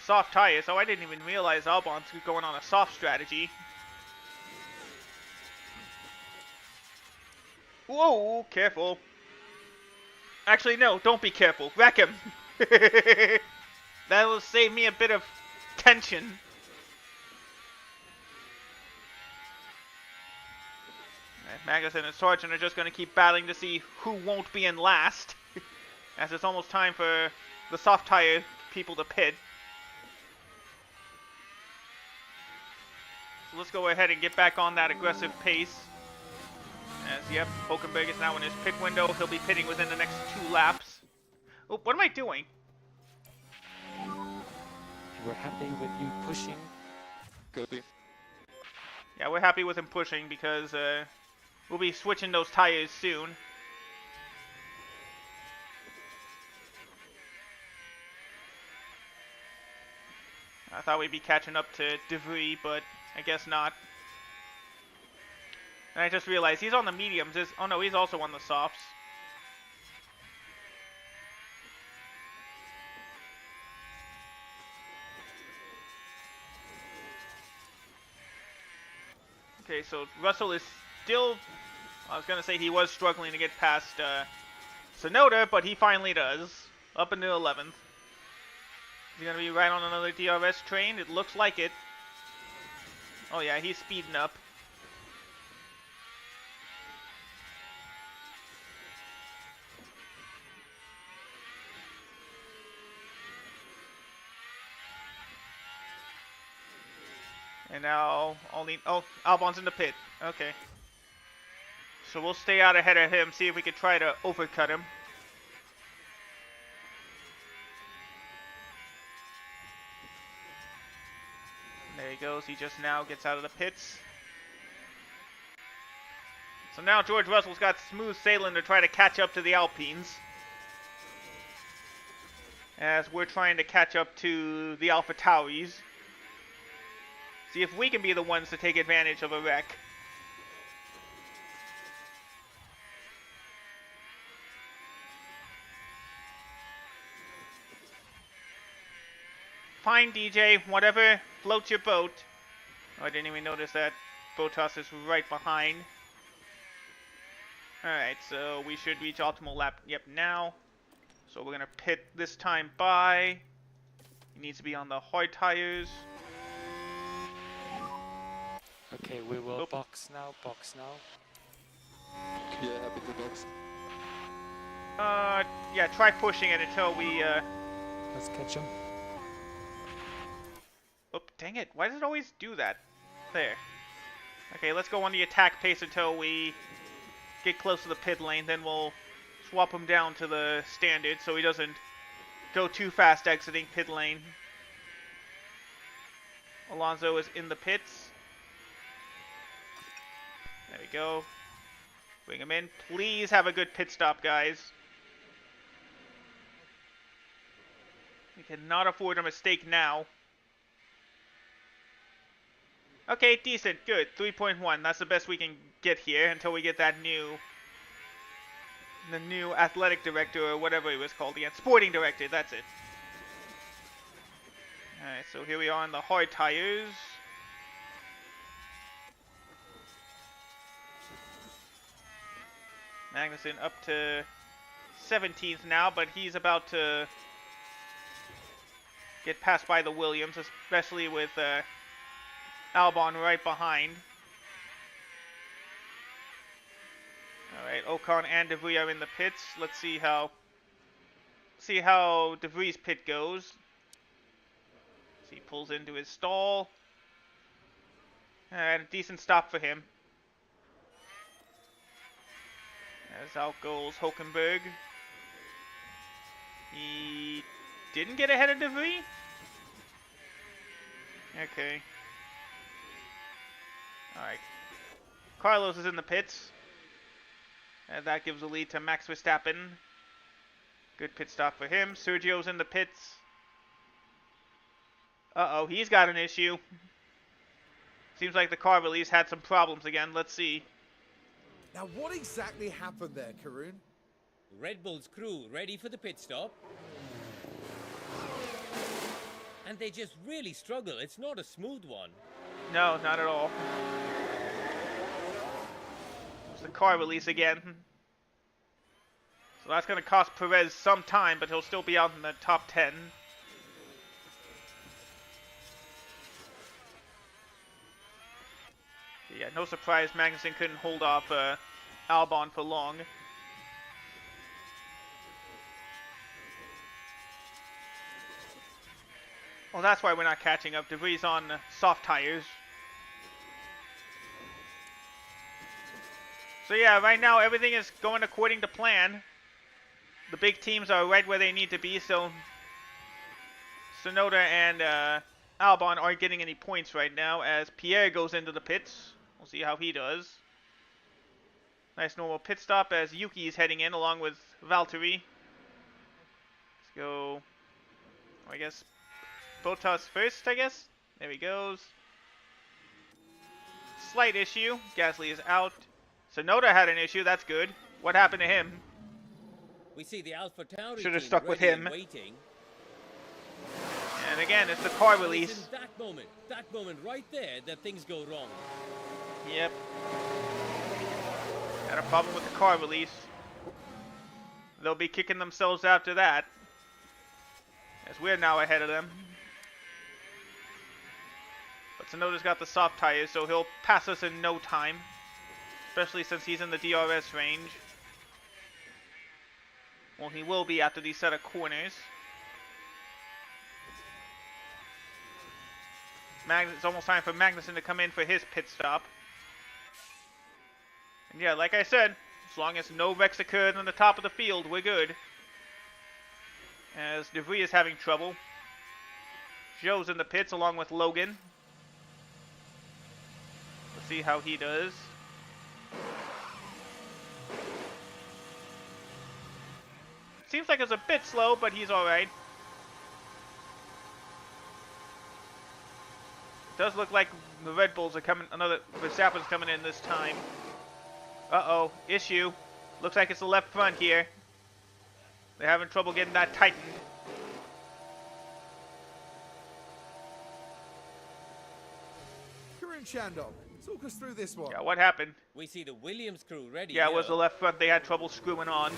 soft tires. Oh, I didn't even realize Albon's going on a soft strategy. Whoa, careful. Actually, no, don't be careful. Wreck him. That will save me a bit of tension. Magnussen and Sargent are just going to keep battling to see who won't be in last. As it's almost time for the soft tire people to pit. So let's go ahead and get back on that aggressive pace. As, yep, Hulkenberg is now in his pit window. He'll be pitting within the next 2 laps. Oh, what am I doing? We're happy with you pushing. Good. Yeah, we're happy with him pushing because we'll be switching those tires soon. I thought we'd be catching up to De Vries, but I guess not. And I just realized he's on the mediums. Oh no, he's also on the softs. Okay, so Russell is still... I was going to say he was struggling to get past Tsunoda, but he finally does. Up into 11th. Is he going to be right on another DRS train? It looks like it. Oh yeah, he's speeding up. And now only... Oh, Albon's in the pit. Okay. So we'll stay out ahead of him, see if we can try to overcut him. There he goes. He just now gets out of the pits. So now George Russell's got smooth sailing to try to catch up to the Alpines. As we're trying to catch up to the AlphaTauris. See if we can be the ones to take advantage of a wreck. Fine, DJ. Whatever floats your boat. Oh, I didn't even notice that. Bottas is right behind. Alright, so we should reach optimal lap, yep, now. So we're gonna pit this time by. He needs to be on the hard tires. Okay, we will Oop. box now, box now. Yeah, happy to box. Yeah, try pushing it until we, Let's catch him. Oh, dang it. Why does it always do that? There. Okay, let's go on the attack pace until we get close to the pit lane. Then we'll swap him down to the standard so he doesn't go too fast exiting pit lane. Alonso is in the pits. There we go. Bring him in. Please have a good pit stop, guys. We cannot afford a mistake now. Okay, decent, good. 3.1, that's the best we can get here until we get that the new athletic director or whatever he was called again. Sporting director, that's it. Alright, so here we are on the hard tires. Magnussen up to 17th now, but he's about to get passed by the Williams, especially with Albon right behind. Alright, Ocon and De Vries are in the pits. Let's see how De Vries' pit goes. So he pulls into his stall. And a decent stop for him. As out goes Hulkenberg. He didn't get ahead of De Vries? Okay. Alright. Carlos is in the pits. And that gives the lead to Max Verstappen. Good pit stop for him. Sergio's in the pits. Uh-oh, he's got an issue. Seems like the car release had some problems again. Let's see. Now, what exactly happened there, Karun? Red Bull's crew ready for the pit stop. And they just really struggle. It's not a smooth one. No, not at all. It's the car release again. So that's going to cost Perez some time, but he'll still be out in the top 10. Yeah, no surprise Magnussen couldn't hold off Albon for long. Well, that's why we're not catching up. De Vries on soft tires. So yeah, right now everything is going according to plan. The big teams are right where they need to be, so Tsunoda and Albon aren't getting any points right now as Pierre goes into the pits. We'll see how he does. Nice normal pit stop as Yuki is heading in along with Valtteri. Let's go, I guess, Bottas first, I guess. There he goes. Slight issue. Gasly is out. Tsunoda had an issue. That's good. What happened to him? We see the Alpha Tauri Should have team stuck with ready him. and waiting. And again, it's the car It's release. in that moment right there that things go wrong. Yep. Had a problem with the car release. They'll be kicking themselves after that, as we're now ahead of them. But Tsunoda's got the soft tires, so he'll pass us in no time. Especially since he's in the DRS range. Well, he will be after these set of corners. It's almost time for Magnussen to come in for his pit stop. And yeah, like I said, as long as no wrecks occurred on the top of the field, we're good. As De Vries is having trouble. Joe's in the pits along with Logan. Let's see how he does. Seems like it's a bit slow, but he's alright. Does look like the Red Bulls are coming, another Verstappen's coming in this time. Uh-oh, issue. Looks like it's the left front here. They're having trouble getting that tightened. Tarun Chandok, talk us through this one. Yeah, what happened? We see the Williams crew ready. Yeah, it here. was the left front. They had trouble screwing on.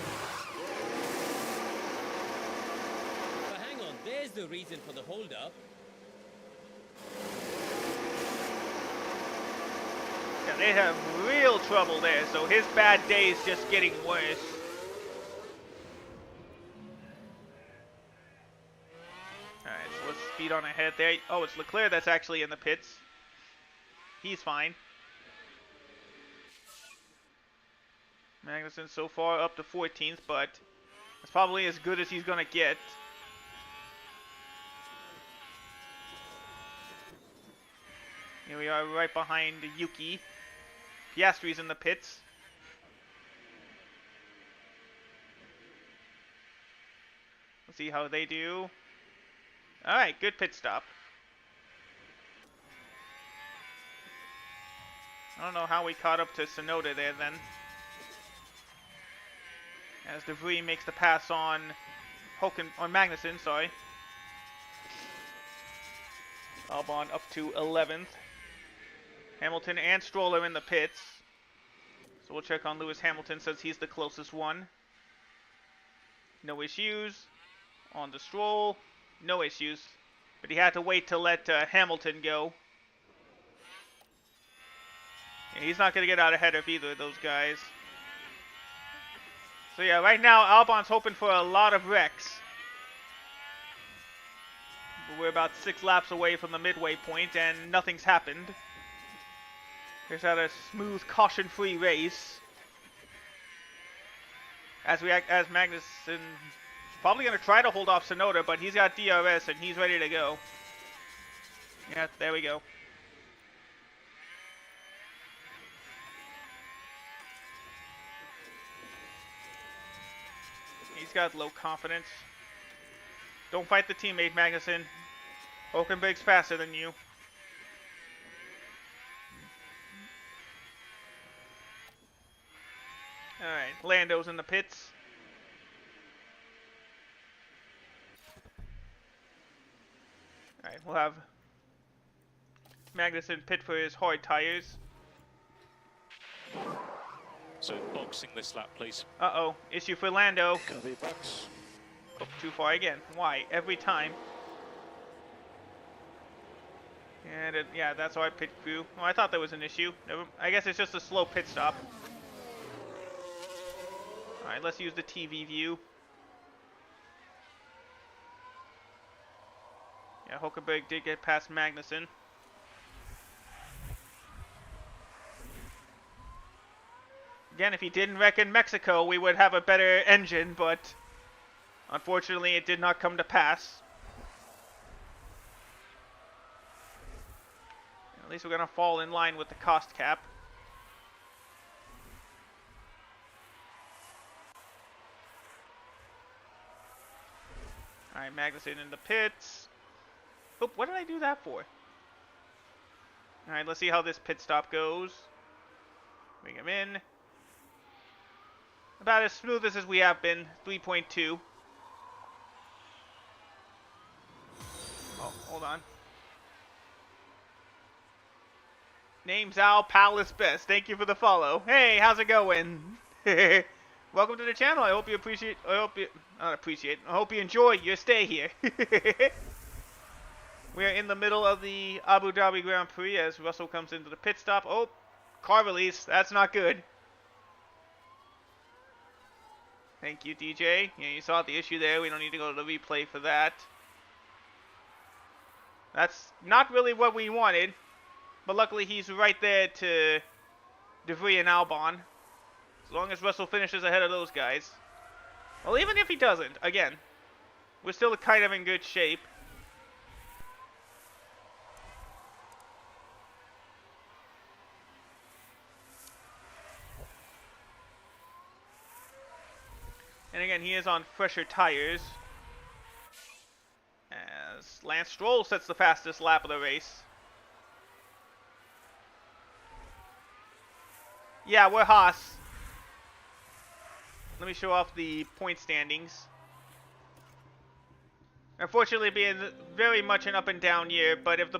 But hang on, there's the reason for the hold-up. Yeah, they have real trouble there, so his bad day is just getting worse. Alright, so let's speed on ahead there. Oh, it's Leclerc that's actually in the pits. He's fine. Magnussen so far up to 14th, but that's probably as good as he's going to get. Here we are right behind Yuki. Piastri's in the pits. Let's see how they do. Alright, good pit stop. I don't know how we caught up to Tsunoda there then. As De Vries makes the pass on Magnussen, sorry. Albon up to 11th. Hamilton and Stroll are in the pits. So we'll check on Lewis Hamilton, says he's the closest one. No issues. On the Stroll, no issues. But he had to wait to let Hamilton go. Yeah, he's not going to get out ahead of either of those guys. So yeah, right now Albon's hoping for a lot of wrecks. But we're about 6 laps away from the midway point and nothing's happened. Here's had a smooth, caution-free race. As Magnussen probably going to try to hold off Tsunoda, but he's got DRS and he's ready to go. Yeah, there we go. He's got low confidence. Don't fight the teammate, Magnussen. Hulkenberg's faster than you. Alright, Lando's in the pits. Alright, we'll have Magnussen pit for his hard tires. So boxing this lap, please. Uh-oh, issue for Lando. Copy box. Oh, too far again. Why? Every time. And yeah, that's our pit crew. Oh, I thought there was an issue. I guess it's just a slow pit stop. Alright, let's use the TV view. Yeah, Hulkenberg did get past Magnussen. Again, if he didn't wreck in Mexico, we would have a better engine, but unfortunately it did not come to pass. At least we're going to fall in line with the cost cap. Alright, Magnussen in the pits. Oh, what did I do that for? Alright, let's see how this pit stop goes. Bring him in. About as smooth as we have been. 3.2. Oh, hold on. Name's Al Palace Best. Thank you for the follow. Hey, how's it going? Welcome to the channel. I hope you appreciate. I hope you enjoy your stay here. We are in the middle of the Abu Dhabi Grand Prix as Russell comes into the pit stop. Oh, car release. That's not good. Thank you, DJ. Yeah, you saw the issue there. We don't need to go to the replay for that. That's not really what we wanted. But luckily he's right there to De Vries and Albon. As long as Russell finishes ahead of those guys. Well, even if he doesn't, again, we're still kind of in good shape. And again, he is on fresher tires. As Lance Stroll sets the fastest lap of the race. Yeah, we're Haas. Let me show off the point standings. Unfortunately, being very much an up and down year, but if the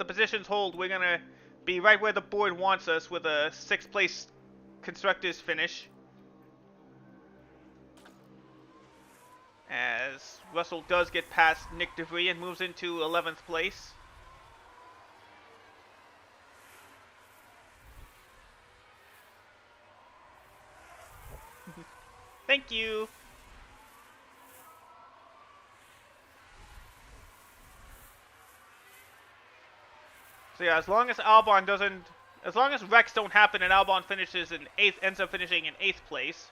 positions hold, we're gonna be right where the board wants us with a 6th place constructors finish. As Russell does get past Nick DeVries and moves into 11th place. Thank you. So yeah, as long as wrecks don't happen and Albon finishes in 8th, ends up finishing in 8th place,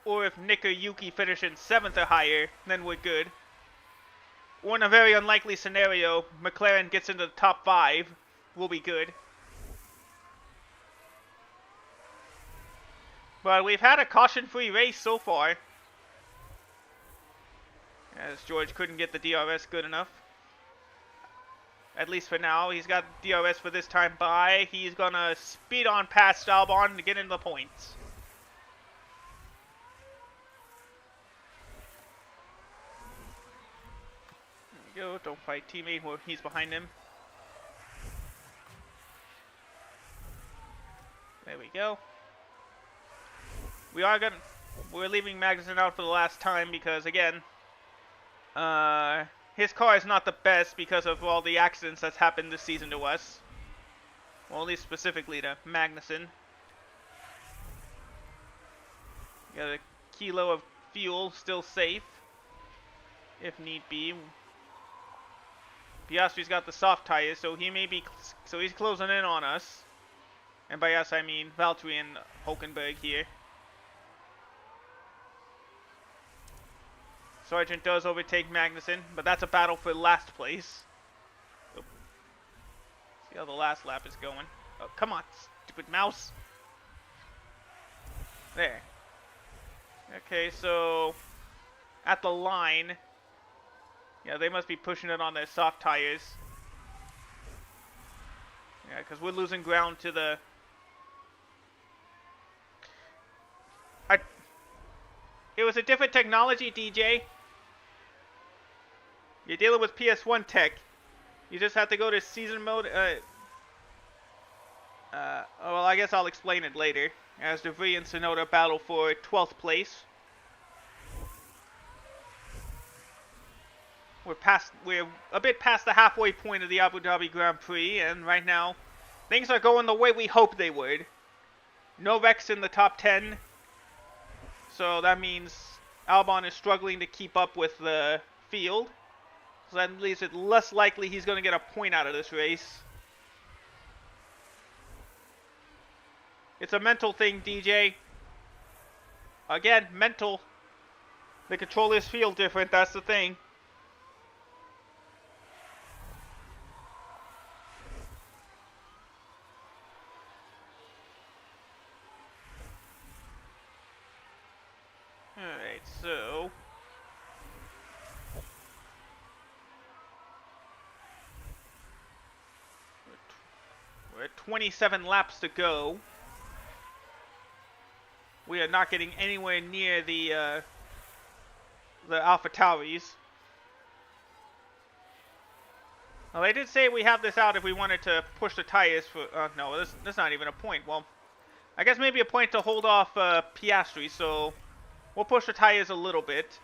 or if Nick or Yuki finish in 7th or higher, then we're good. Or in a very unlikely scenario, McLaren gets into the top 5, we'll be good. But we've had a caution-free race so far, as George couldn't get the DRS good enough. At least for now, he's got DRS for this time by. He's gonna speed on past Albon to get into the points. There we go, don't fight teammate, well, he's behind him. There we go. We're leaving Magnussen out for the last time because, again, his car is not the best because of all the accidents that's happened this season to us. Well, at least specifically to Magnussen. Got a kilo of fuel still safe, if need be. Piastri's got the soft tires, so he's closing in on us. And by us, I mean Valtteri and Hulkenberg here. Sargent does overtake Magnussen, but that's a battle for last place. Oop. See how the last lap is going. Oh, come on, stupid mouse. There. Okay, so at the line, yeah, they must be pushing it on their soft tires. Yeah, because we're losing ground to the... It was a different technology, DJ. You're dealing with PS1 tech. You just have to go to season mode. Well, I guess I'll explain it later. As DeVries and Tsunoda battle for 12th place. We're a bit past the halfway point of the Abu Dhabi Grand Prix, and right now, things are going the way we hoped they would. No wrecks in the top 10. So that means Albon is struggling to keep up with the field. So that leaves it less likely he's going to get a point out of this race. It's a mental thing, DJ. Again, mental. The controllers feel different, that's the thing. Alright, so... We're at 27 laps to go. We are not getting anywhere near the AlphaTauris. Well, they did say we have this out if we wanted to push the tires for... no, that's not even a point. Well, I guess maybe a point to hold off Piastri, so... We'll push the tires a little bit.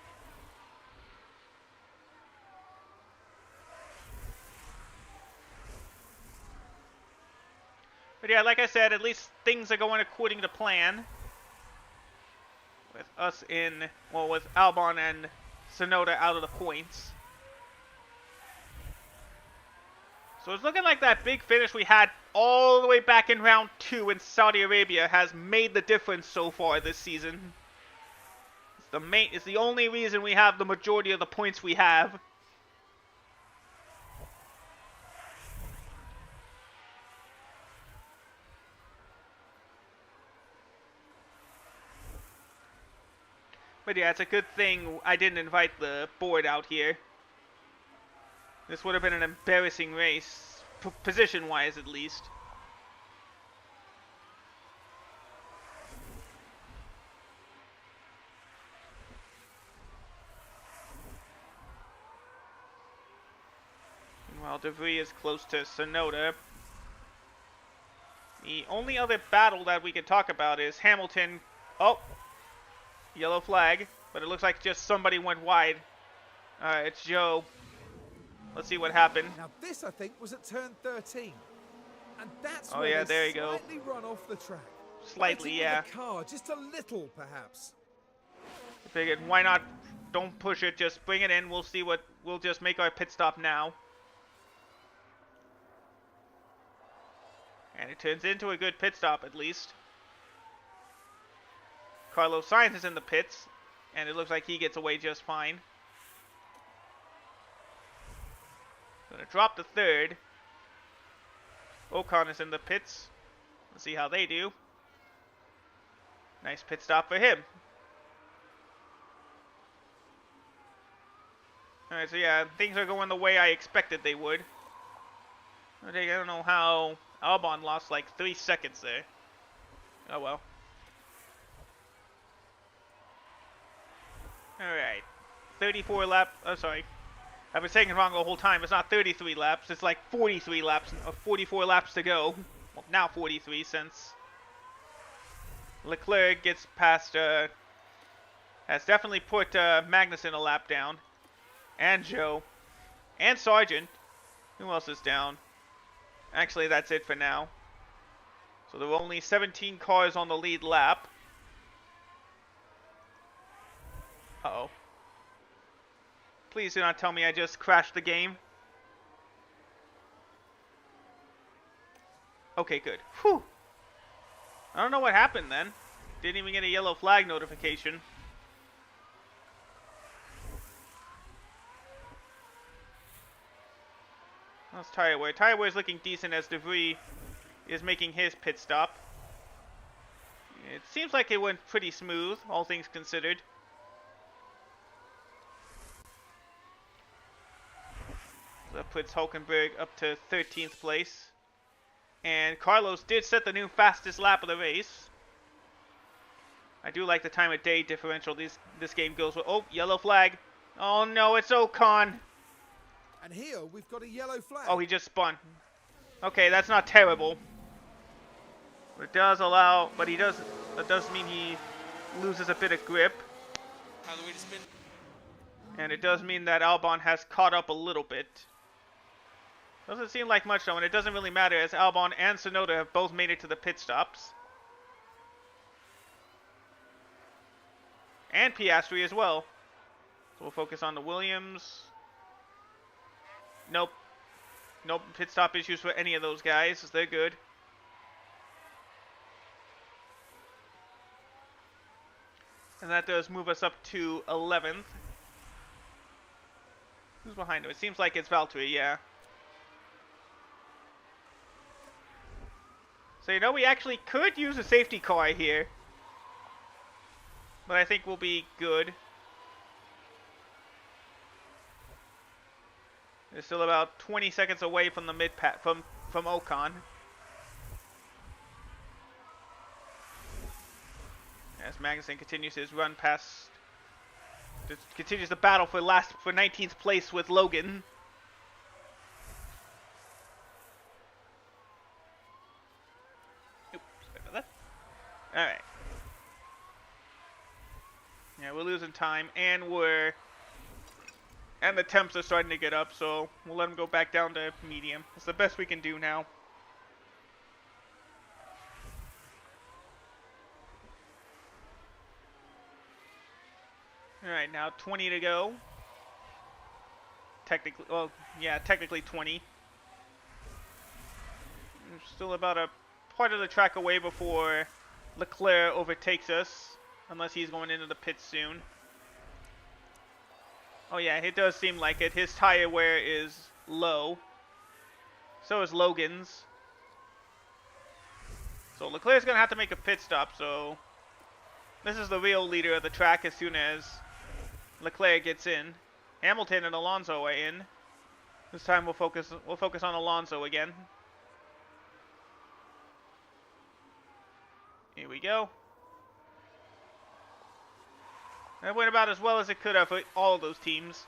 But yeah, like I said, at least things are going according to plan. With us in, well, with Albon and Tsunoda out of the points. So it's looking like that big finish we had all the way back in round 2 in Saudi Arabia has made the difference so far this season. It's the only reason we have the majority of the points we have. But yeah, it's a good thing I didn't invite the board out here. This would have been an embarrassing race, position-wise at least. Well, De Vries is close to Tsunoda. The only other battle that we could talk about is Hamilton. Oh, yellow flag, but it looks like just somebody went wide. It's Joe. Let's see what happened. Now this, I think, was at turn 13. And that's Oh where yeah, they there you go. slightly run off the track. Slightly, Fighting yeah. with the car, just a little, perhaps. I figured, why not? Don't push it, just bring it in. We'll see what. We'll just make our pit stop now. And it turns into a good pit stop, at least. Carlos Sainz is in the pits, and it looks like he gets away just fine. Gonna drop the third. Ocon is in the pits. Let's see how they do. Nice pit stop for him. Alright, so yeah, things are going the way I expected they would. I don't know how Albon lost like 3 seconds there. Oh well. Alright. 34 lap. Oh, sorry. I've been saying it wrong the whole time. It's not 33 laps. It's like 43 laps, or 44 laps to go. Well, now 43 since Leclerc gets past, has definitely put Magnussen a lap down. And Joe. And Sargent. Who else is down? Actually, that's it for now. So there were only 17 cars on the lead lap. Uh-oh. Please do not tell me I just crashed the game. Okay, good. Whew. I don't know what happened then. Didn't even get a yellow flag notification. That's tire wear. Tire wear is looking decent as De Vries is making his pit stop. It seems like it went pretty smooth, all things considered. That puts Hulkenberg up to 13th place. And Carlos did set the new fastest lap of the race. I do like the time of day differential this game goes with. Oh, yellow flag. Oh no, it's Ocon. And here we've got a yellow flag. Oh, he just spun. Okay, that's not terrible. But it does allow, but that does mean he loses a bit of grip. How the way to spin? And it does mean that Albon has caught up a little bit. Doesn't seem like much though, and it doesn't really matter as Albon and Tsunoda have both made it to the pit stops. And Piastri as well. So we'll focus on the Williams. Nope. Nope, pit stop issues for any of those guys. They're good. And that does move us up to 11th. Who's behind him? It seems like it's Valtteri, yeah. So you know we actually could use a safety car here. But I think we'll be good. They're still about 20 seconds away from the mid-pat from Ocon. As Magnussen continues his run past, continues the battle for 19th place with Logan. Oops, sorry about that. All right. Yeah, we're losing time, and the temps are starting to get up, so we'll let them go back down to medium. It's the best we can do now. Alright, now 20 to go. Technically, well, yeah, technically 20. We're still about a part of the track away before Leclerc overtakes us, unless he's going into the pits soon. Oh yeah, it does seem like it. His tire wear is low. So is Logan's. So Leclerc's going to have to make a pit stop, so this is the real leader of the track as soon as Leclerc gets in. Hamilton and Alonso are in. This time we'll focus on Alonso again. Here we go. That went about as well as it could have for all of those teams.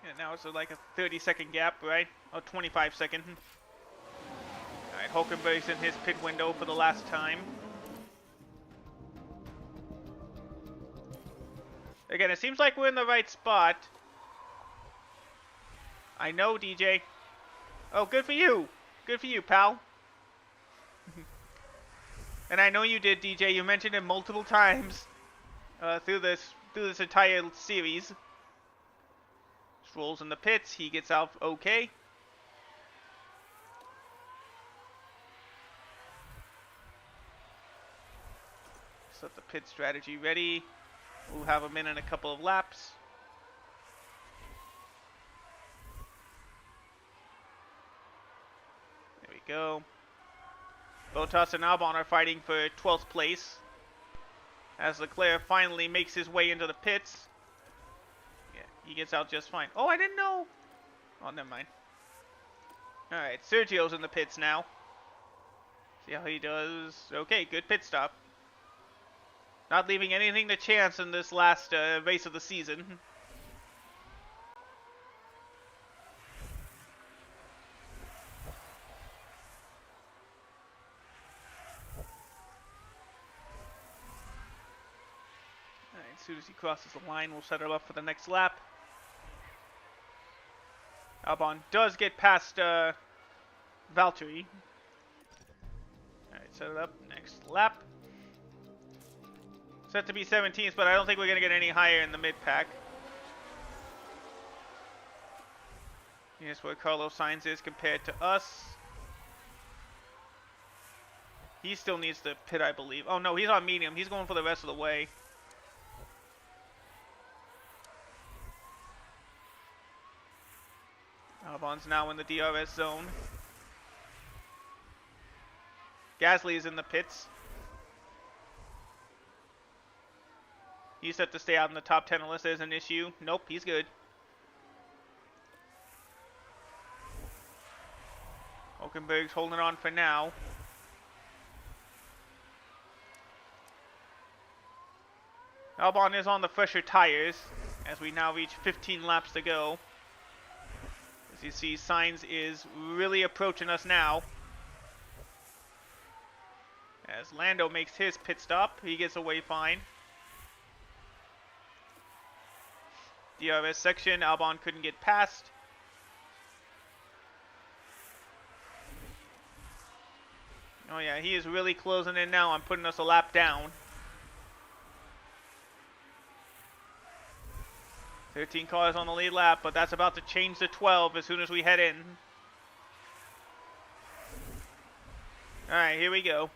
And now it's like a 30-second gap, right? Oh, 25-second. Alright, Hulkenberg's in his pit window for the last time. Again, it seems like we're in the right spot. I know, DJ. Oh, good for you. Good for you, pal. And I know you did, DJ. You mentioned it multiple times through this entire series. Stroll's in the pits. He gets out okay. Set the pit strategy ready. We'll have him in a couple of laps. There we go. Bottas and Albon are fighting for 12th place as Leclerc finally makes his way into the pits. Yeah, he gets out just fine. Oh, I didn't know. Oh, never mind. Alright, Sergio's in the pits now. See how he does. Okay, good pit stop. Not leaving anything to chance in this last race of the season. As soon as he crosses the line, we'll set it up for the next lap. Albon does get past Valtteri. Alright, set it up. Next lap. Set to be 17th, but I don't think we're going to get any higher in the mid-pack. Here's where Carlos Sainz is compared to us. He still needs to pit, I believe. Oh no, he's on medium. He's going for the rest of the way. Albon's now in the DRS zone. Gasly is in the pits. He's set to stay out in the top 10 unless there's an issue. Nope, he's good. Hulkenberg's holding on for now. Albon is on the fresher tires as we now reach 15 laps to go. As you see, Sainz is really approaching us now. As Lando makes his pit stop, he gets away fine. DRS section, Albon couldn't get past. Oh yeah, he is really closing in now. I'm putting us a lap down. 13 cars on the lead lap, but that's about to change to 12 as soon as we head in. Alright, here we go.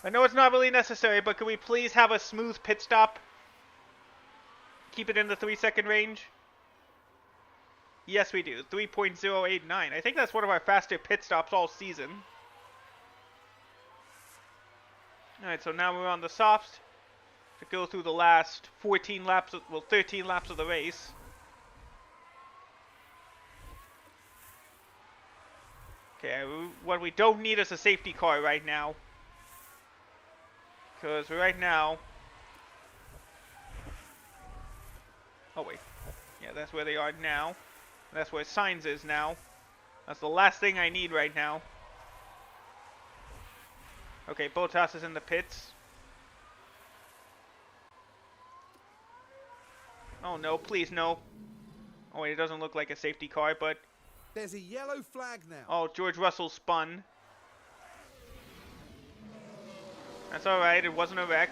I know it's not really necessary, but can we please have a smooth pit stop? Keep it in the 3-second range? Yes, we do. 3.089. I think that's one of our faster pit stops all season. Alright, so now we're on the softs to go through the last 13 laps of the race. Okay, what we don't need is a safety car right now. Because right now... Oh wait, yeah, that's where they are now. That's where Sainz is now. That's the last thing I need right now. Okay, Bottas is in the pits. Oh no, please no. Oh wait, it doesn't look like a safety car, but... There's a yellow flag now. Oh, George Russell spun. That's alright, it wasn't a wreck.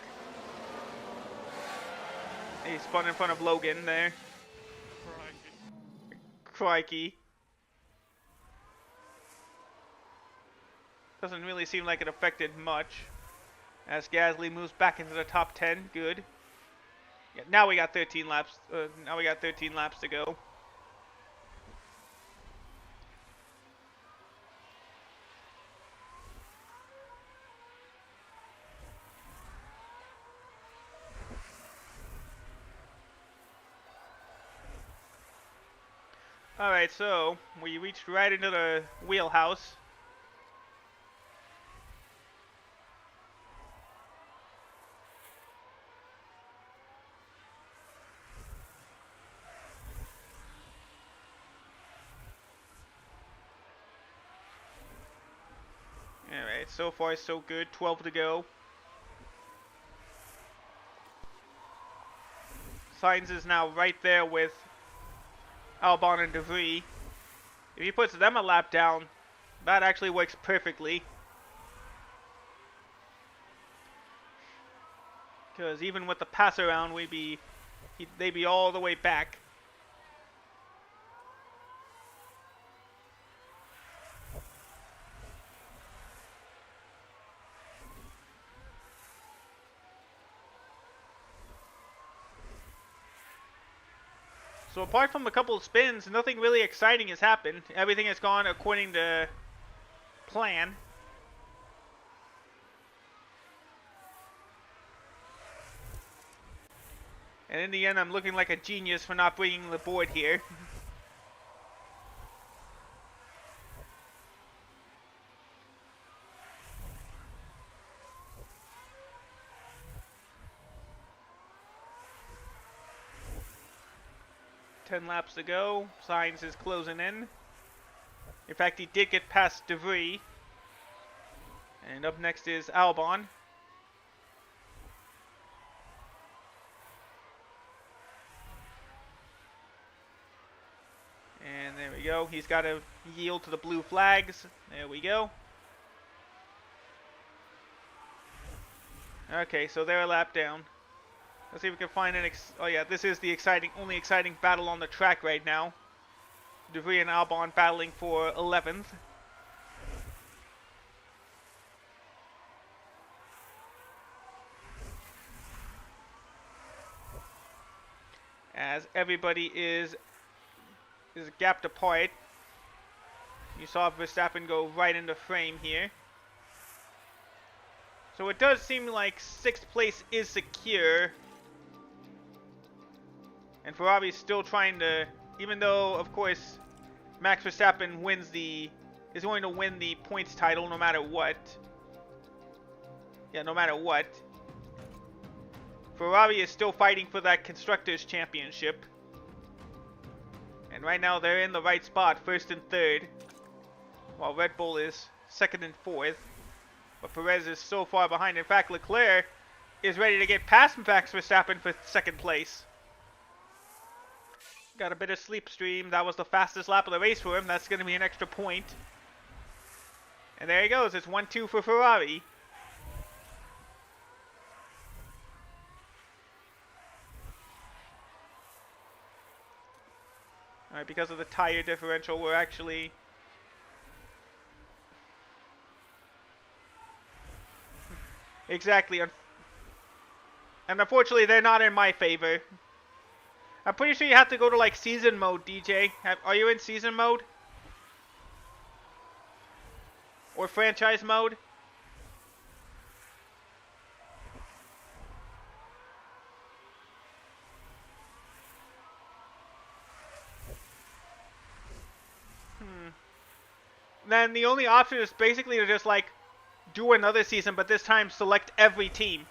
He spun in front of Logan there. Crikey. Doesn't really seem like it affected much. As Gasly moves back into the top 10, good. Yeah, now we got 13 laps. Now we got 13 laps to go. Alright, so we reached right into the wheelhouse. Alright, so far so good. 12 to go. Sainz is now right there with Albon and De Vries. If he puts them a lap down, that actually works perfectly. Because even with the pass around, they'd be all the way back. So apart from a couple of spins, nothing really exciting has happened. Everything has gone according to plan. And in the end, I'm looking like a genius for not bringing the board here. Ten laps to go. Sainz is closing in. In fact, he did get past De Vries. And up next is Albon. And there we go. He's got to yield to the blue flags. There we go. Okay, so they're a lap down. Let's see if we can find an oh yeah, this is the only exciting battle on the track right now. De Vries and Albon battling for 11th. As everybody is gapped apart. You saw Verstappen go right into frame here. So it does seem like 6th place is secure. And Ferrari's still trying to, even though, of course, Max Verstappen is going to win the points title no matter what. Yeah, no matter what. Ferrari is still fighting for that Constructors' Championship. And right now they're in the right spot, 1st and 3rd. While Red Bull is 2nd and 4th. But Perez is so far behind. In fact, Leclerc is ready to get past Max Verstappen for 2nd place. Got a bit of sleep stream. That was the fastest lap of the race for him. That's going to be an extra point. And there he goes. It's 1-2 for Ferrari. Alright, because of the tire differential, we're actually... Exactly. And unfortunately, they're not in my favor. I'm pretty sure you have to go to like season mode, DJ. Are you in season mode? Or franchise mode? Then the only option is basically to just like do another season, but this time select every team.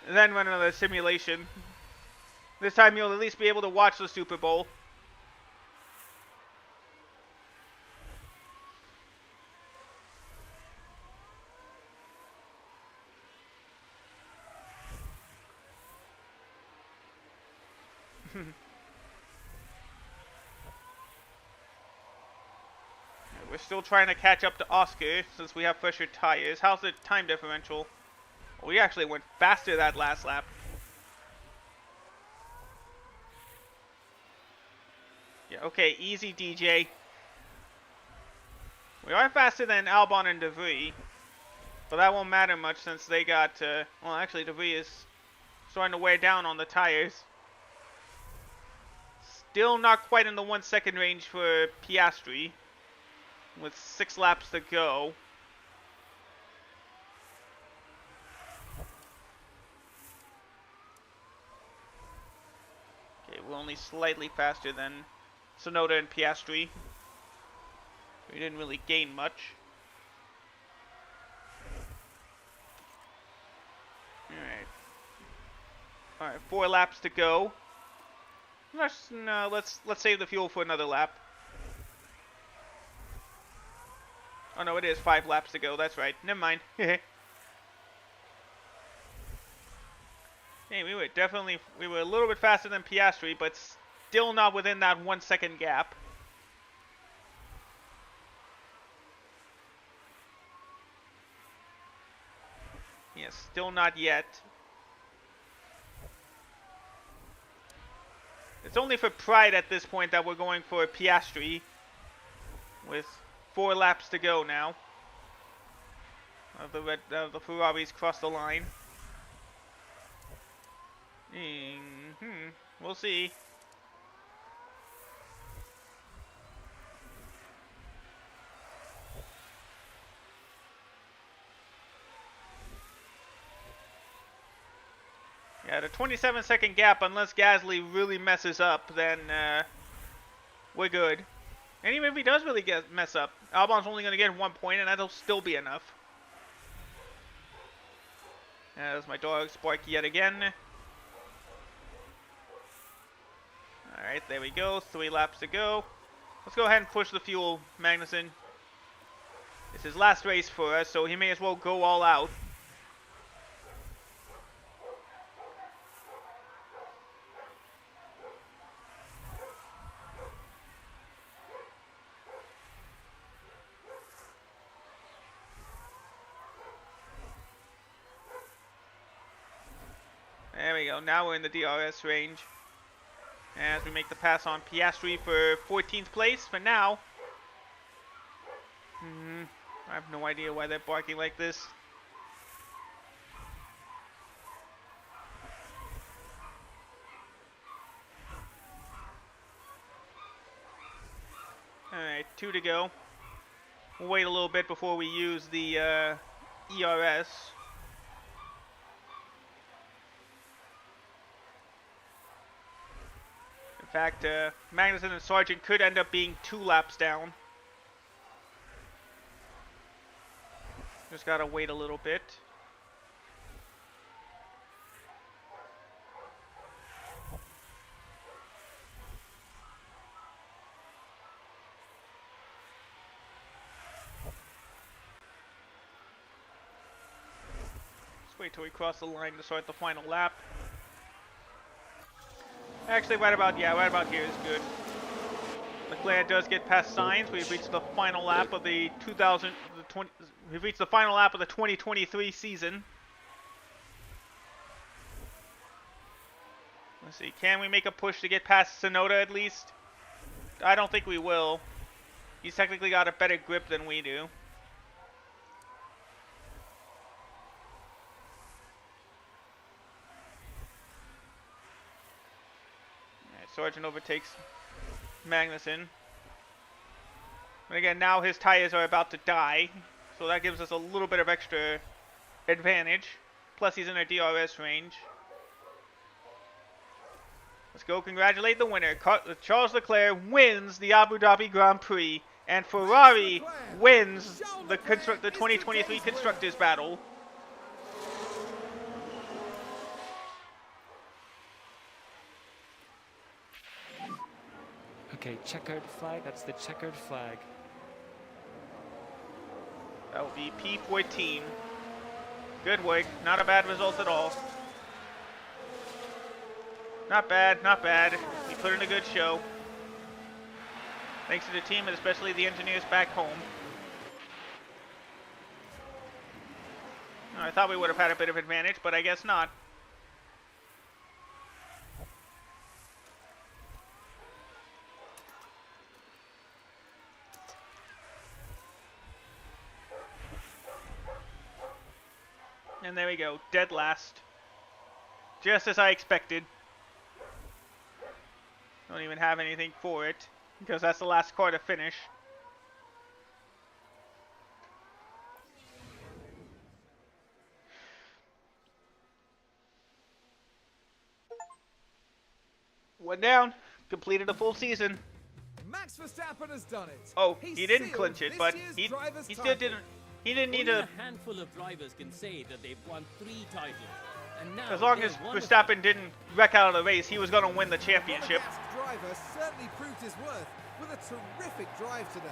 And then run another simulation. This time you'll at least be able to watch the Super Bowl. We're still trying to catch up to Oscar since we have fresher tires. How's the time differential? We actually went faster that last lap. Yeah, okay, easy DJ. We are faster than Albon and De Vries, but that won't matter much since they got, well actually De Vries is starting to wear down on the tires. Still not quite in the 1 second range for Piastri, with 6 laps to go. Okay, we're only slightly faster than Tsunoda and Piastri. We didn't really gain much. Alright, 4 laps to go. Let's save the fuel for another lap. Oh no, it is 5 laps to go. That's right. Never mind. Hey, we were a little bit faster than Piastri, but still not within that 1 second gap. Yes, still not yet. It's only for pride at this point that we're going for Piastri, with 4 laps to go now. The Ferraris cross the line. We'll see. Yeah, the 27-second gap, unless Gasly really messes up, then we're good. And even if he does really mess up, Albon's only going to get 1 point, and that'll still be enough. There's my dog Sparky yet again. Alright, there we go. 3 laps to go. Let's go ahead and push the fuel, Magnussen. It's his last race for us, so he may as well go all out. There we go. Now we're in the DRS range. As we make the pass on Piastri for 14th place for now. I have no idea why they're barking like this. Alright, 2 to go. We'll wait a little bit before we use the ERS. In fact, Magnussen and Sargent could end up being 2 laps down. Just gotta wait a little bit. Let's wait till we cross the line to start the final lap. Actually, right about here is good. Leclerc does get past Sainz. We've reached the final lap of the 2023 season. Let's see, can we make a push to get past Tsunoda at least? I don't think we will. He's technically got a better grip than we do. Sargent overtakes Magnussen. But again, now his tires are about to die, so that gives us a little bit of extra advantage. Plus he's in our DRS range. Let's go congratulate the winner. Charles Leclerc wins the Abu Dhabi Grand Prix, and Ferrari wins the 2023 Constructors Battle. Okay, checkered flag, that's the checkered flag. That will be P14. Good work, not a bad result at all. Not bad, not bad. We put in a good show. Thanks to the team and especially the engineers back home. I thought we would have had a bit of advantage, but I guess not. And there we go, dead last. Just as I expected. Don't even have anything for it, because that's the last car to finish. One down, completed a full season. Max Verstappen has done it. Oh, he didn't clinch it, but he still didn't. He didn't need Only to. a handful of drivers can say that they've won 3 titles. And now As long as Verstappen didn't wreck out of the race, he was going to win the championship. Monegasque driver certainly proved his worth with a terrific drive today.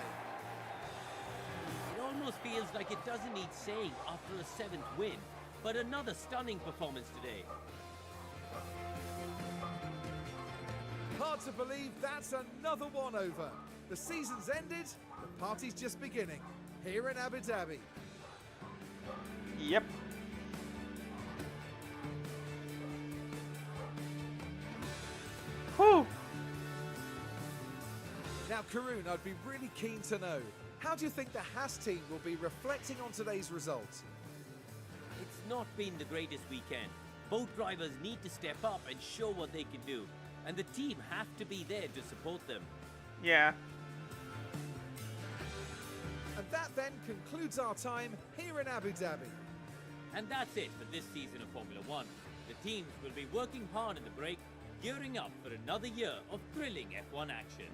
It almost almost feels like it doesn't need saying after a 7th win, but another stunning performance today. Hard to believe that's another one over. The season's ended, the party's just beginning. Here in Abu Dhabi. Yep. Whew. Now, Karun, I'd be really keen to know, how do you think the Haas team will be reflecting on today's results? It's not been the greatest weekend. Both drivers need to step up and show what they can do, and the team have to be there to support them. Yeah. And that then concludes our time here in Abu Dhabi. And that's it for this season of Formula One. The teams will be working hard in the break, gearing up for another year of thrilling F1 action.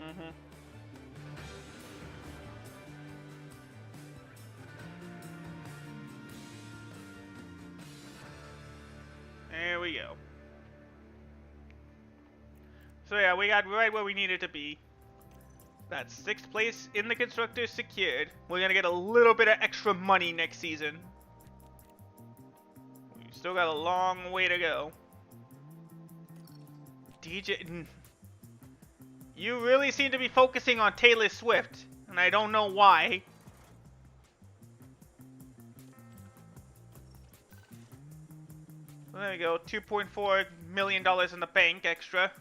There we go. So yeah, we got right where we needed to be. That's 6th place in the Constructors secured. We're gonna get a little bit of extra money next season. We still got a long way to go. DJ, you really seem to be focusing on Taylor Swift, and I don't know why. There we go, $2.4 million in the bank extra.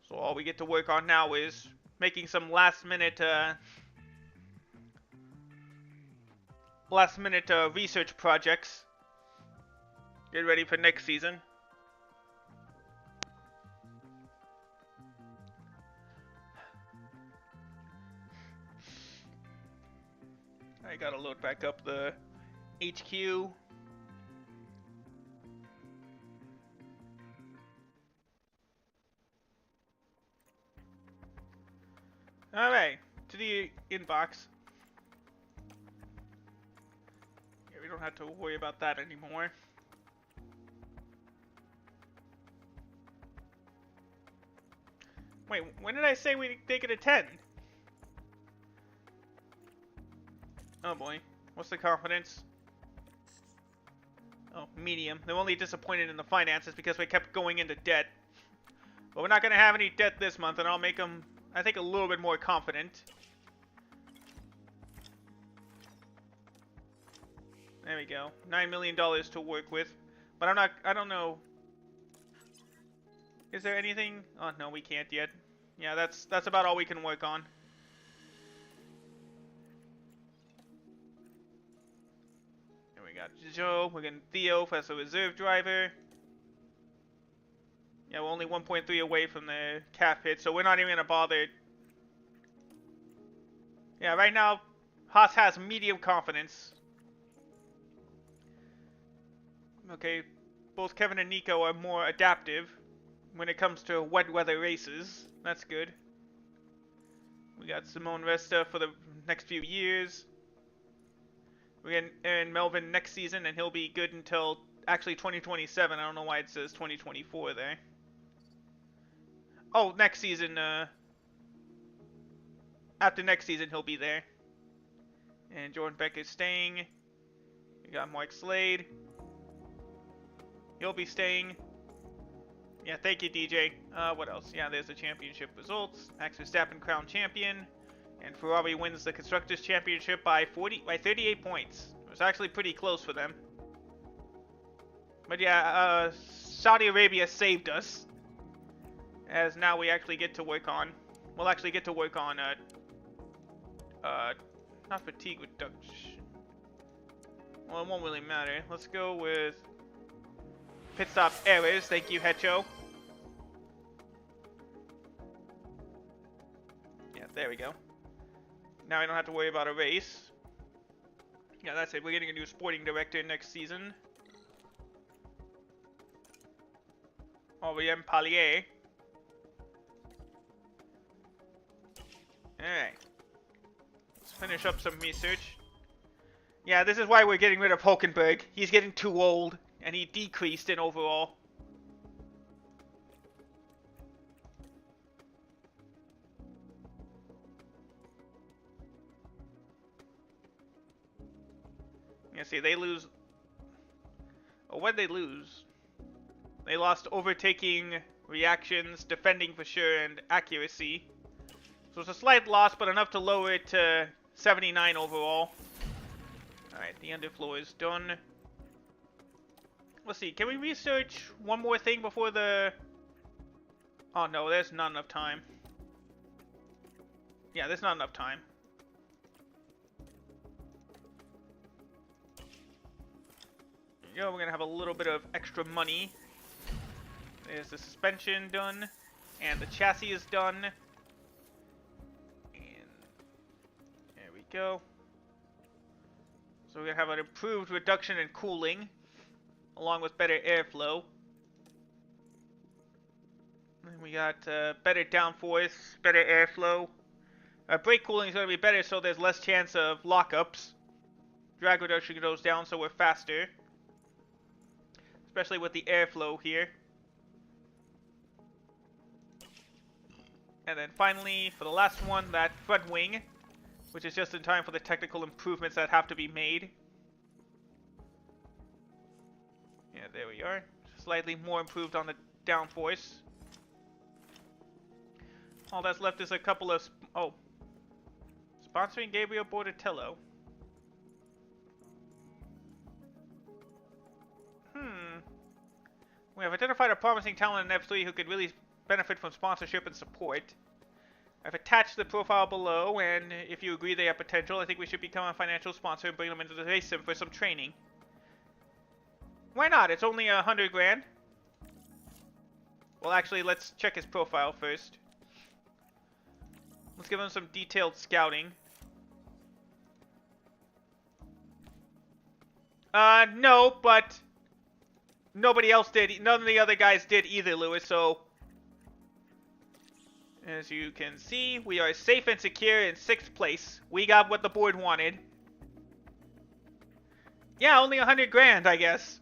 So all we get to work on now is making some last minute research projects. Get ready for next season. I gotta load back up the HQ. Alright, to the inbox. Yeah, we don't have to worry about that anymore. Wait, when did I say we take it a 10? Oh boy, what's the confidence? Oh, medium. They're only disappointed in the finances because we kept going into debt. But we're not going to have any debt this month, and I'll make them, I think, a little bit more confident. There we go. $9 million to work with. But I don't know. Is there anything? Oh, no, we can't yet. Yeah, that's about all we can work on. Here we got Joe. We're getting Theo as a reserve driver. Yeah, we're only 1.3 away from the cap hit, so we're not even going to bother. Yeah, right now, Haas has medium confidence. Okay, both Kevin and Nico are more adaptive when it comes to wet weather races. That's good. We got Simone Resta for the next few years. We're getting Aaron Melvin next season, and he'll be good until actually 2027. I don't know why it says 2024 there. Oh, next season, after next season, he'll be there. And Jordan Beck is staying. We got Mark Slade. He'll be staying. Yeah, thank you, DJ. What else? Yeah, there's the championship results. Max Verstappen crowned champion. And Ferrari wins the Constructors' Championship by 38 points. It was actually pretty close for them. But yeah, Saudi Arabia saved us. As now we actually get to work on... We'll actually get to work on, not fatigue reduction. Well, it won't really matter. Let's go with... pit stop errors. Thank you, Hecho. Yeah, there we go. Now we don't have to worry about a race. Yeah, that's it. We're getting a new sporting director next season. Aurélien Pallier. Alright. Let's finish up some research. Yeah, this is why we're getting rid of Hulkenberg. He's getting too old, and he decreased in overall. Yeah, see, they lose. Oh, what'd they lose? They lost overtaking, reactions, defending for sure, and accuracy. So it's a slight loss, but enough to lower it to 79 overall. Alright, the underfloor is done. Let's see, can we research one more thing before the... Oh no, there's not enough time. Yeah, there's not enough time. There you go, we're gonna have a little bit of extra money. There's the suspension done, and the chassis is done. And there we go. So we're gonna have an improved reduction in cooling, along with better airflow. And we got better downforce, better airflow. Brake cooling is going to be better, so there's less chance of lockups. Drag reduction goes down, so we're faster. Especially with the airflow here. And then finally, for the last one, that front wing, which is just in time for the technical improvements that have to be made. Yeah, there we are. Slightly more improved on the downforce. All that's left is a couple of... Sponsoring Gabriel Bordatello. We have identified a promising talent in F3 who could really benefit from sponsorship and support. I've attached the profile below, and if you agree they have potential, I think we should become a financial sponsor and bring them into the race sim for some training. Why not? It's only 100 grand. Well, actually, let's check his profile first. Let's give him some detailed scouting. No, but nobody else did. None of the other guys did either, Lewis, so as you can see, we are safe and secure in 6th place. We got what the board wanted. Yeah, only 100 grand, I guess.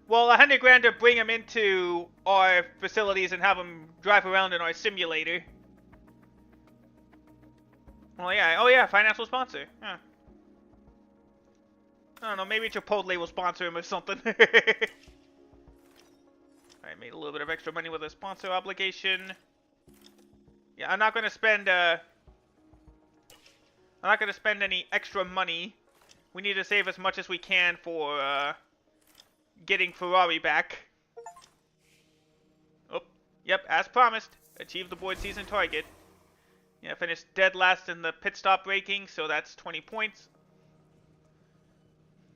Well, 100 grand to bring him into our facilities and have him drive around in our simulator. Well, yeah. Oh, yeah, financial sponsor. Huh. I don't know, maybe Chipotle will sponsor him or something. I made a little bit of extra money with a sponsor obligation. Yeah, I'm not going to spend any extra money. We need to save as much as we can for getting Ferrari back. Oh, yep, as promised. Achieved the board season target. Yeah, finished dead last in the pit stop ranking, so that's 20 points.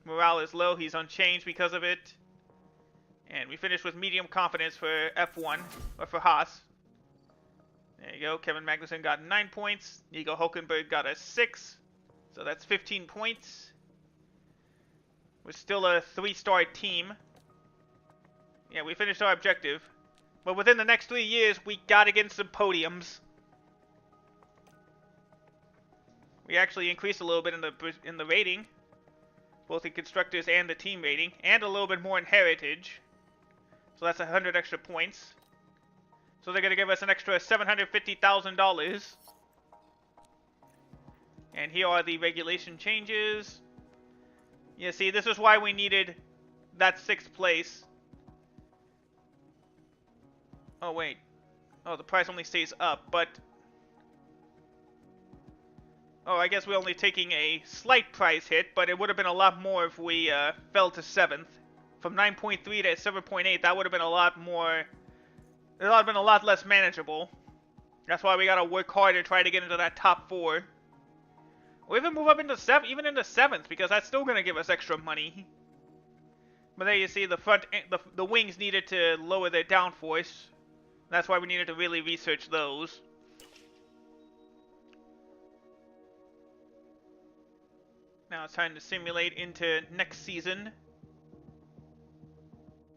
Morale is low, he's unchanged because of it. And we finished with medium confidence for F1, or for Haas. There you go, Kevin Magnussen got 9 points. Nico Hulkenberg got a 6. So that's 15 points. We're still a 3-star team. Yeah, we finished our objective. But within the next 3 years, we gotta get some podiums. We actually increased a little bit in the rating. Both in constructors and the team rating. And a little bit more in heritage. So that's 100 extra points. So they're going to give us an extra $750,000. And here are the regulation changes. Yeah, see, this is why we needed that 6th place. Oh, wait. Oh, the price only stays up, but... Oh, I guess we're only taking a slight price hit, but it would have been a lot more if we fell to 7th. From 9.3 to 7.8, that would have been a lot more... It would have been a lot less manageable. That's why we gotta work hard to try to get into that top 4. Or even move up into 7th, even into 7th, because that's still gonna give us extra money. But there you see, the wings needed to lower their downforce. That's why we needed to really research those. Now it's time to simulate into next season.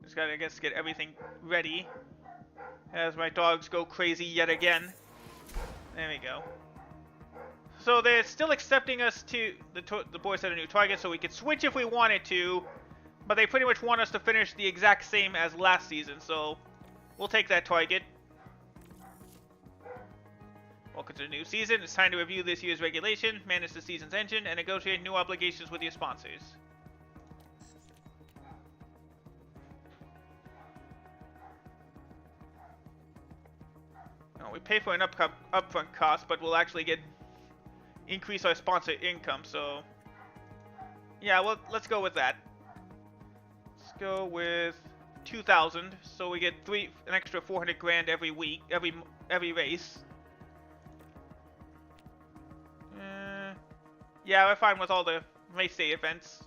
Just gotta, I guess, get everything ready. As my dogs go crazy yet again. There we go. So they're still accepting us to... The boys set a new target, so we could switch if we wanted to. But they pretty much want us to finish the exact same as last season, so... We'll take that target. Welcome to the new season. It's time to review this year's regulation, manage the season's engine, and negotiate new obligations with your sponsors. No, we pay for an upfront cost, but we'll actually get increase our sponsor income. So yeah, well, let's go with that. Let's go with 2,000. So we get an extra 400 grand every week, every race. Yeah, we're fine with all the race day events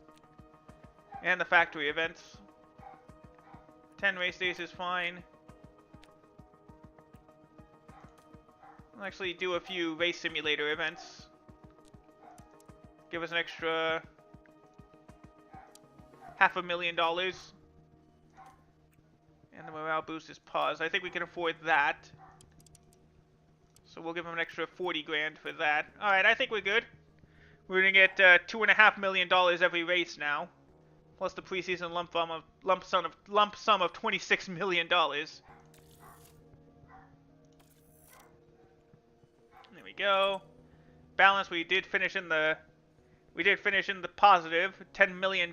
and the factory events. 10 race days is fine. I'll actually do a few race simulator events. Give us an extra $500,000. And the morale boost is paused. I think we can afford that. So we'll give him an extra 40 grand for that. Alright, I think we're good. We're gonna get $2.5 million every race now. Plus the preseason lump sum of $26 million. There we go. Balance, we did finish in the positive, $10 million.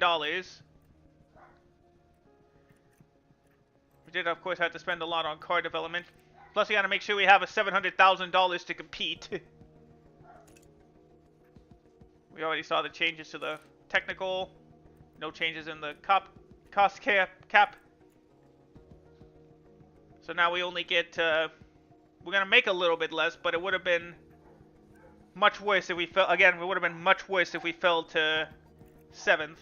We did, of course, have to spend a lot on car development. Plus, we gotta make sure we have a $700,000 to compete. We already saw the changes to the technical. No changes in the cost cap. So now we only get, we're gonna make a little bit less, but it would have been much worse if we fell, again, it would have been much worse if we fell to 7th.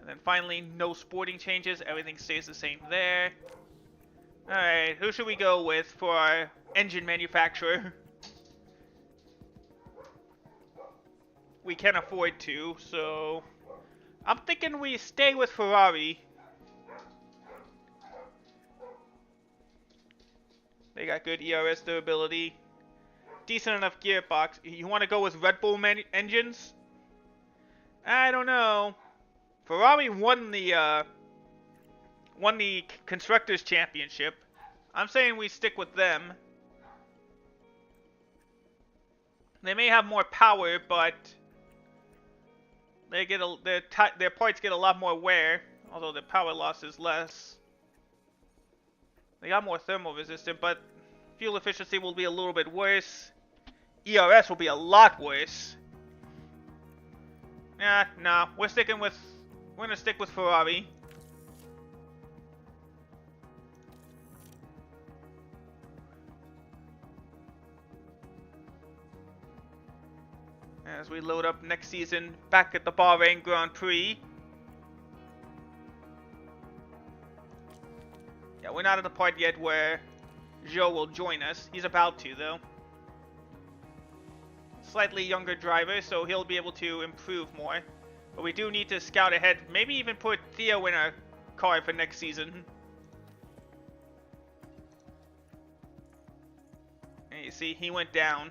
And then finally, no sporting changes, everything stays the same there. Alright, who should we go with for our engine manufacturer? We can afford to, so I'm thinking we stay with Ferrari. They got good ERS durability. Decent enough gearbox. You want to go with Red Bull engines? I don't know. Ferrari won the Constructors' Championship. I'm saying we stick with them. They may have more power, but they get their parts get a lot more wear, although the power loss is less. They got more thermal resistant, but fuel efficiency will be a little bit worse. ERS will be a lot worse. Nah, we're gonna stick with Ferrari. As we load up next season back at the Bahrain Grand Prix. Yeah, we're not at the part yet where Joe will join us. He's about to, though. Slightly younger driver, so he'll be able to improve more. But we do need to scout ahead. Maybe even put Theo in our car for next season. And you see, he went down.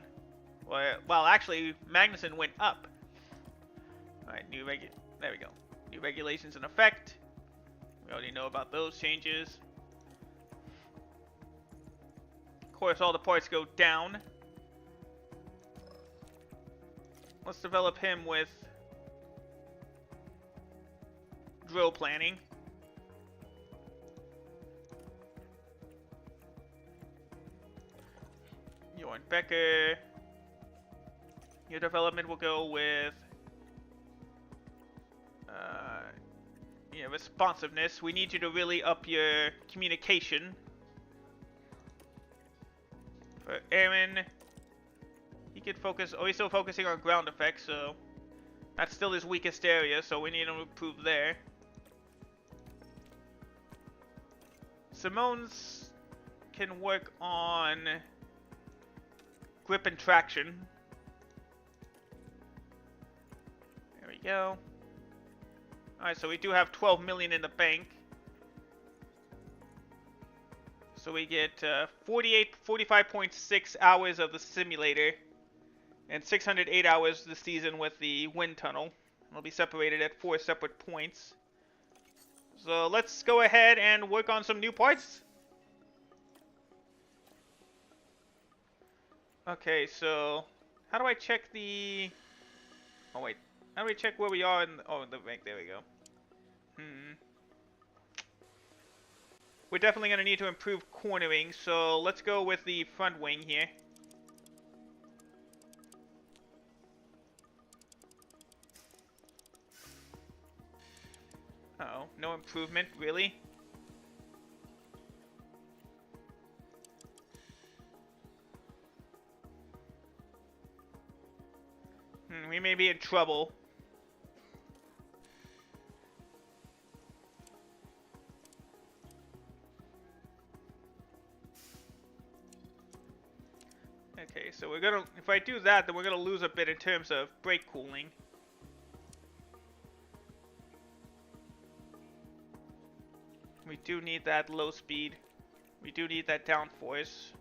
Well, actually, Magnussen went up. Alright, there we go. New regulations in effect. We already know about those changes. Of course, all the parts go down. Let's develop him with drill planning. Jorn Becker. Your development will go with responsiveness. We need you to really up your communication. For Aaron, he could focus. Oh, he's still focusing on ground effects, so that's still his weakest area. So we need to improve there. Simone's can work on grip and traction. There we go. Alright, so we do have 12 million in the bank. So we get 45.6 hours of the simulator and 608 hours this season with the wind tunnel. It'll be separated at 4 separate points. So let's go ahead and work on some new parts. Okay, so how do I check the... Oh wait, how do we check where we are in the bank? There we go. we're definitely going to need to improve cornering, so let's go with the front wing here. Uh-oh, no improvement, really? We may be in trouble. Okay, so we're gonna, if I do that, then we're gonna lose a bit in terms of brake cooling. We do need that low speed. We do need that downforce.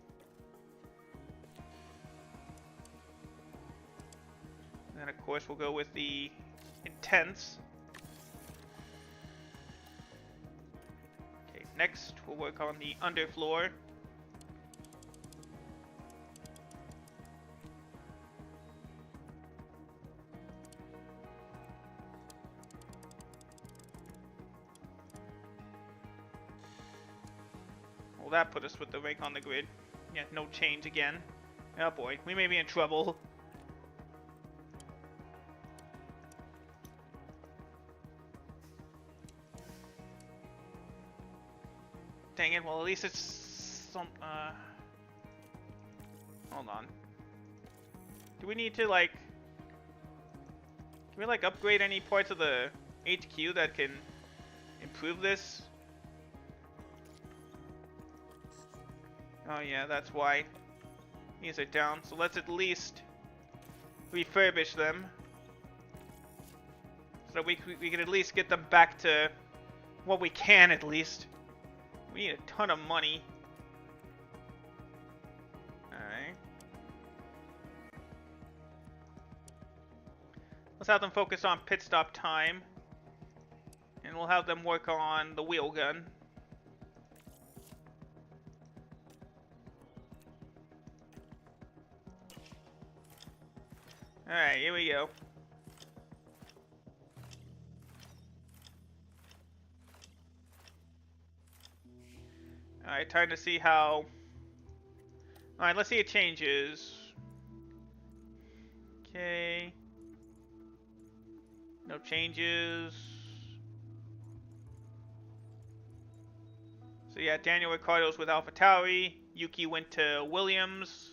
And then of course we'll go with the intense. Okay, next we'll work on the underfloor. Well, that put us with the rank on the grid. Yeah, no change again. Oh boy, we may be in trouble. Dang it, well at least it's some, hold on. Do we need to, like... Can we, like, upgrade any parts of the HQ that can improve this? Oh yeah, that's why. These are down, so let's at least refurbish them. So we can at least get them back to what we can at least. We need a ton of money. Alright. Let's have them focus on pit stop time. And we'll have them work on the wheel gun. Alright, here we go. Alright, time to see how... Alright, let's see it changes. Okay. No changes. So yeah, Daniel Ricciardo's with AlphaTauri. Yuki went to Williams.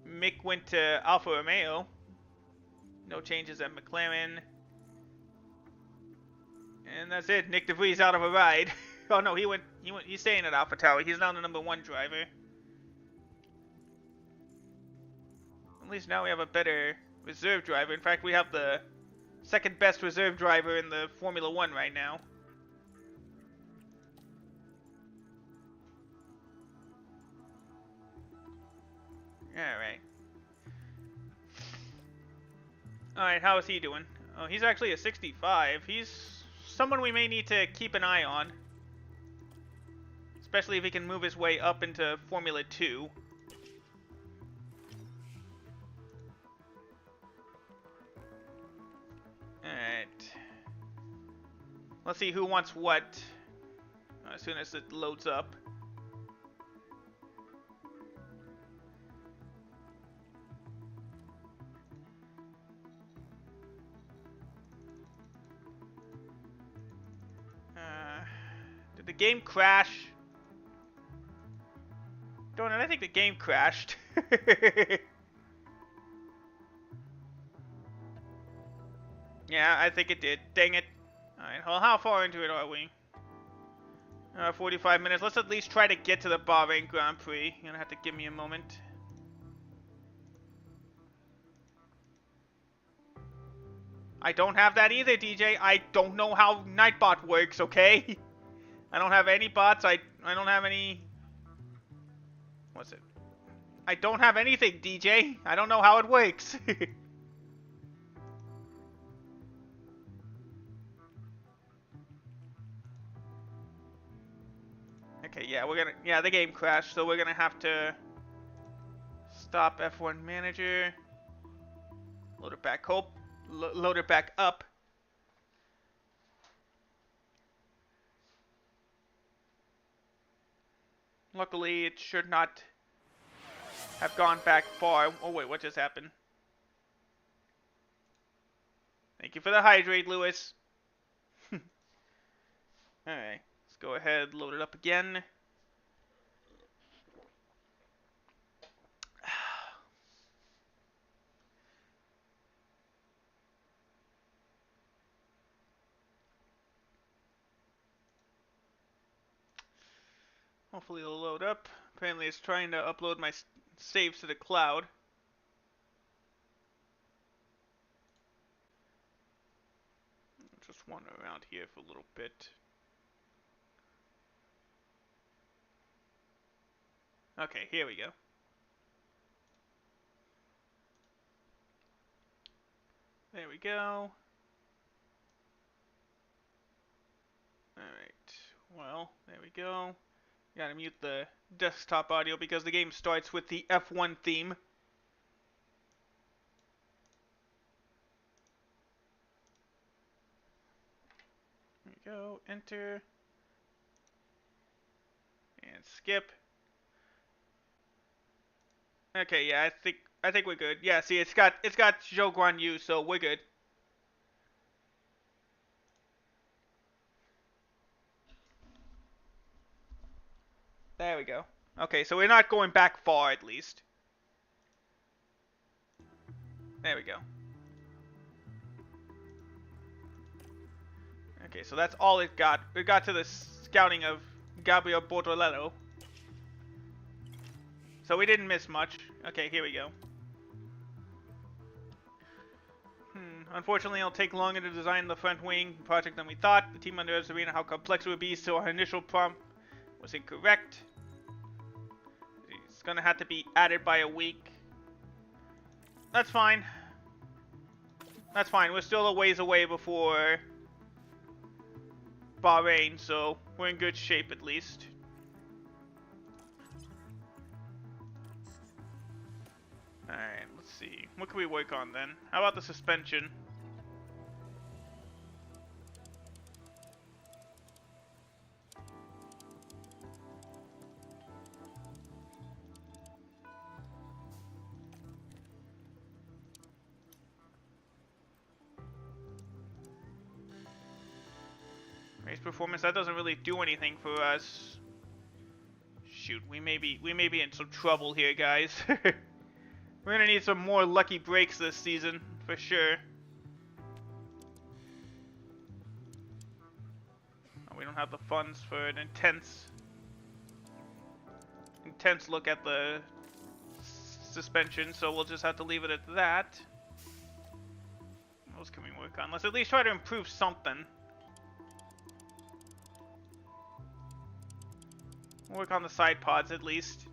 Mick went to Alfa Romeo. No changes at McLaren. And that's it. Nick DeVries out of a ride. Oh no, he's staying at AlphaTauri. He's now the #1 driver. At least now we have a better reserve driver. In fact, we have the second best reserve driver in the Formula 1 right now. Alright. Alright, how is he doing? Oh, he's actually a 65. He's someone we may need to keep an eye on. Especially if he can move his way up into Formula 2. Alright. Let's see who wants what as soon as it loads up. Did the game crash? Donut, I think the game crashed. Yeah, I think it did. Dang it. Alright, well, how far into it are we? 45 minutes. Let's at least try to get to the Bahrain Grand Prix. You're gonna have to give me a moment. I don't have that either, DJ. I don't know how Nightbot works, okay? I don't have any bots. I don't have any... What's it? I don't have anything, DJ. I don't know how it works. Okay, yeah, yeah, the game crashed, so we're gonna have to stop F1 Manager, load it back up. Luckily, it should not have gone back far. Oh wait, what just happened? Thank you for the hydrate, Lewis. Alright, let's go ahead, load it up again. Hopefully it'll load up. Apparently it's trying to upload my saves to the cloud. Just wander around here for a little bit. Okay, here we go. There we go. Alright, well, there we go. Gotta mute the desktop audio because the game starts with the F1 theme. There we go, enter. And skip. Okay, yeah, I think we're good. Yeah, see, it's got Zhou Guan Yu, so we're good. There we go. Okay, so we're not going back far, at least. There we go. Okay, so that's all it got. We got to the scouting of Gabriel Bortoletto. So we didn't miss much. Okay, here we go. Unfortunately, it'll take longer to design the front wing project than we thought. The team underestimated how complex it would be, so our initial prompt was incorrect. It's gonna have to be added by a week. That's fine. That's fine. We're still a ways away before Bahrain, so we're in good shape at least. Alright, let's see. What can we work on then? How about the suspension? Race performance, that doesn't really do anything for us. Shoot, we may be in some trouble here, guys. We're gonna need some more lucky breaks this season, for sure. Oh, we don't have the funds for an intense look at the suspension, so we'll just have to leave it at that. What else can we work on? Let's at least try to improve something. We'll work on the side pods at least.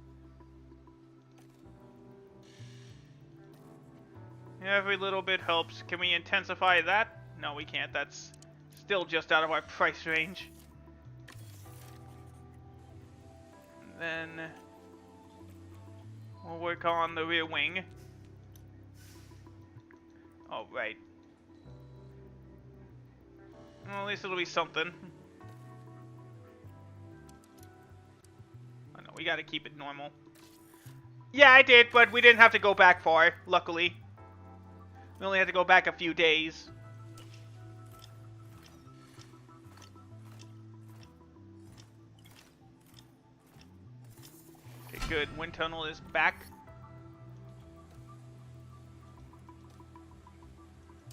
Every little bit helps. Can we intensify that? No, we can't. That's still just out of our price range. And then we'll work on the rear wing. Oh, right. Well, at least it'll be something. Oh no, we gotta keep it normal. Yeah, I did, but we didn't have to go back far, luckily. We only had to go back a few days. Okay, good. Wind tunnel is back.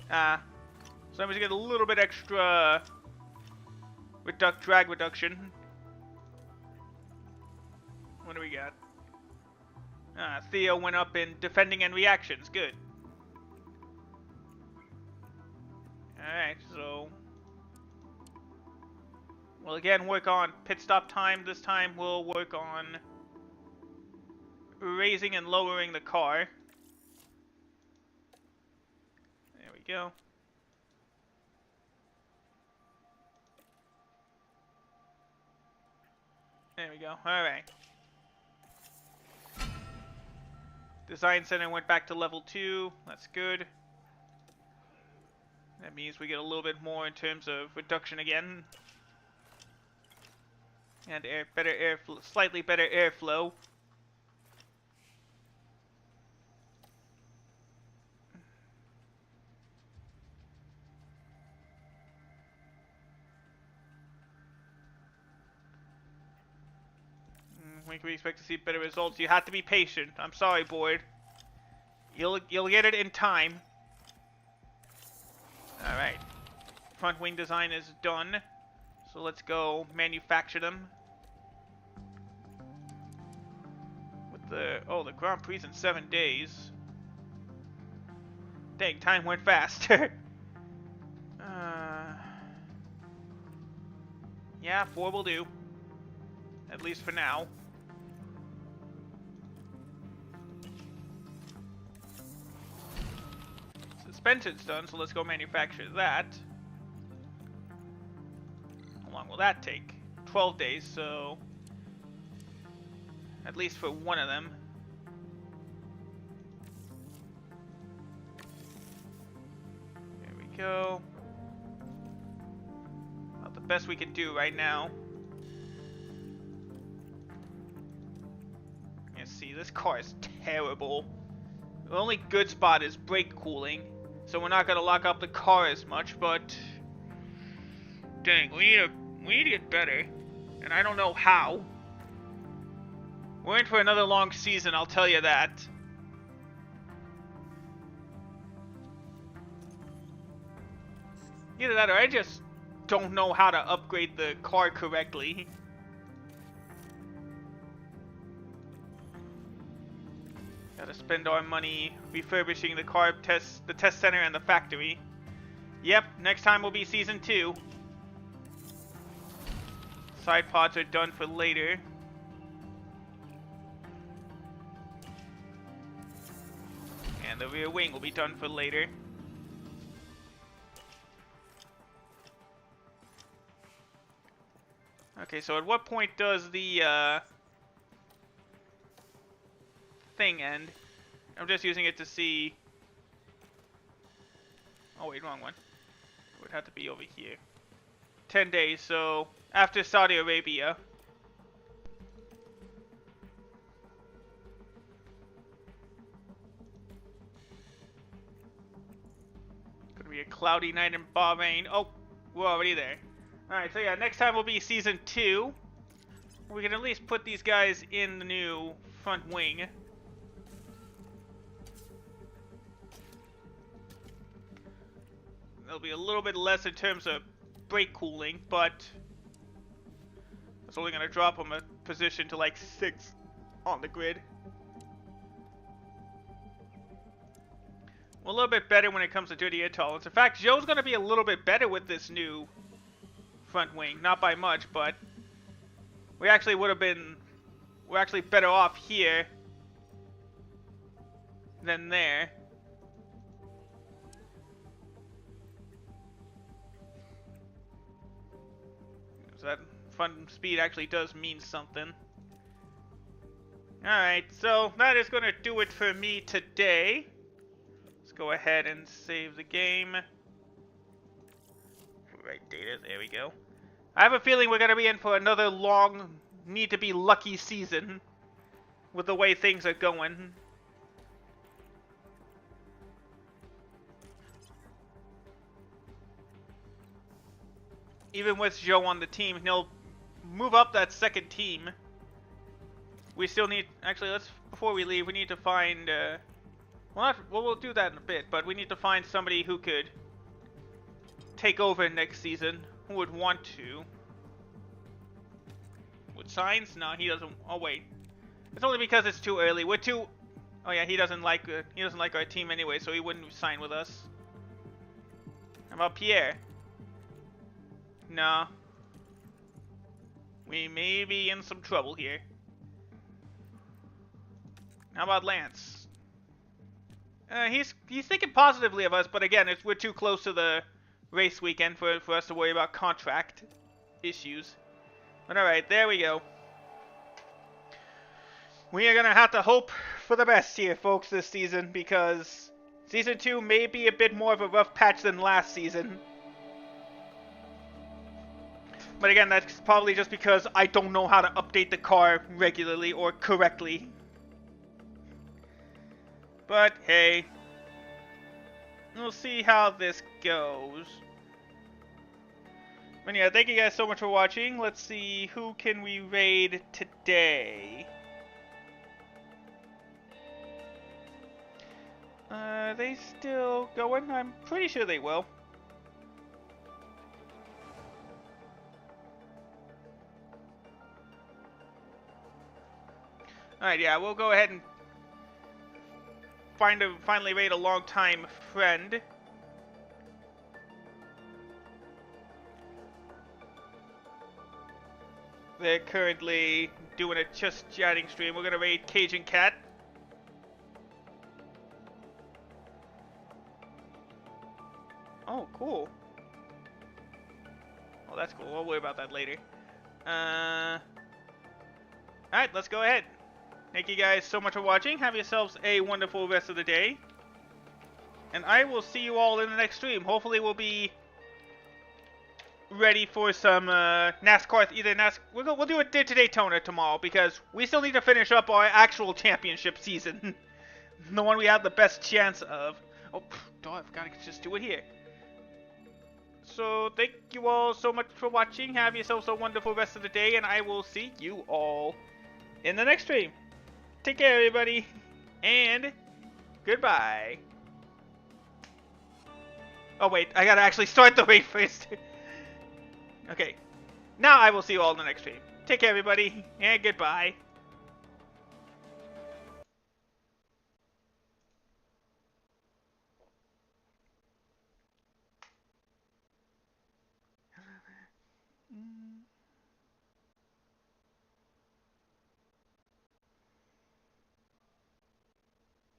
So I'm just get a little bit extra drag reduction. What do we got? Theo went up in defending and reactions. Good. Alright, so we'll again work on pit stop time. This time we'll work on raising and lowering the car. There we go. There we go. Alright. Design center went back to level 2. That's good. That means we get a little bit more in terms of reduction again. And slightly better airflow. When can we expect to see better results? You have to be patient. I'm sorry, board. You'll get it in time. All right. Front wing design is done. So let's go manufacture them. With the Grand Prix in 7 days. Dang, time went fast. Yeah, 4 will do. At least for now. Suspension's done, so let's go manufacture that. How long will that take? 12 days, so at least for one of them. There we go. Not the best we can do right now. Let's see, this car is terrible. The only good spot is brake cooling, so we're not gonna lock up the car as much, but dang, we need to get better, and I don't know how. We're in for another long season, I'll tell you that. Either that or I just don't know how to upgrade the car correctly. Gotta spend our money refurbishing the car the test center and the factory. Yep, next time will be season 2. Side pods are done for later. And the rear wing will be done for later. Okay, so at what point does the thing end? I'm just using it to see. Oh wait, wrong one. It would have to be over here. 10 days, so after Saudi Arabia. Gonna be a cloudy night in Bahrain. Oh, we're already there. Alright, so yeah, next time will be season 2. We can at least put these guys in the new front wing. There'll be a little bit less in terms of brake cooling, but it's only going to drop them a position to like 6 on the grid. Well, a little bit better when it comes to dirty air tolerance. In fact, Joe's going to be a little bit better with this new front wing. Not by much, but we actually would have been... We're actually better off here than there. So that front speed actually does mean something. Alright, so that is going to do it for me today. Let's go ahead and save the game. Right data, there we go. I have a feeling we're going to be in for another long, need to be lucky season with the way things are going. Even with Joe on the team, he'll move up that second team. We still need, actually, before we leave, we need to find, we'll do that in a bit, but we need to find somebody who could take over next season, who would want to. With Signs? No, he doesn't, oh wait. It's only because it's too early. We're too, oh yeah, he doesn't like our team anyway, so he wouldn't sign with us. How about Pierre? Nah. We may be in some trouble here. How about Lance? He's thinking positively of us, but again, we're too close to the race weekend for us to worry about contract issues. But alright, there we go. We are gonna have to hope for the best here, folks, this season, because Season 2 may be a bit more of a rough patch than last season. But again, that's probably just because I don't know how to update the car regularly or correctly. But hey, we'll see how this goes. But yeah, thank you guys so much for watching. Let's see, who can we raid today? Are they still going? I'm pretty sure they will. Alright, yeah, we'll go ahead and finally raid a long-time friend. They're currently doing a just chatting stream. We're gonna raid Cajun Cat. Oh, cool. Well, that's cool. We'll worry about that later. Alright, let's go ahead. Thank you guys so much for watching. Have yourselves a wonderful rest of the day. And I will see you all in the next stream. Hopefully we'll be ready for some NASCAR. We'll do a Daytona tomorrow because we still need to finish up our actual championship season. The one we have the best chance of. Oh, darn, I gotta just do it here. So thank you all so much for watching. Have yourselves a wonderful rest of the day, and I will see you all in the next stream. Take care, everybody, and goodbye. Oh wait, I gotta actually start the raid first. Okay, now I will see you all in the next stream. Take care, everybody, and goodbye. Mm.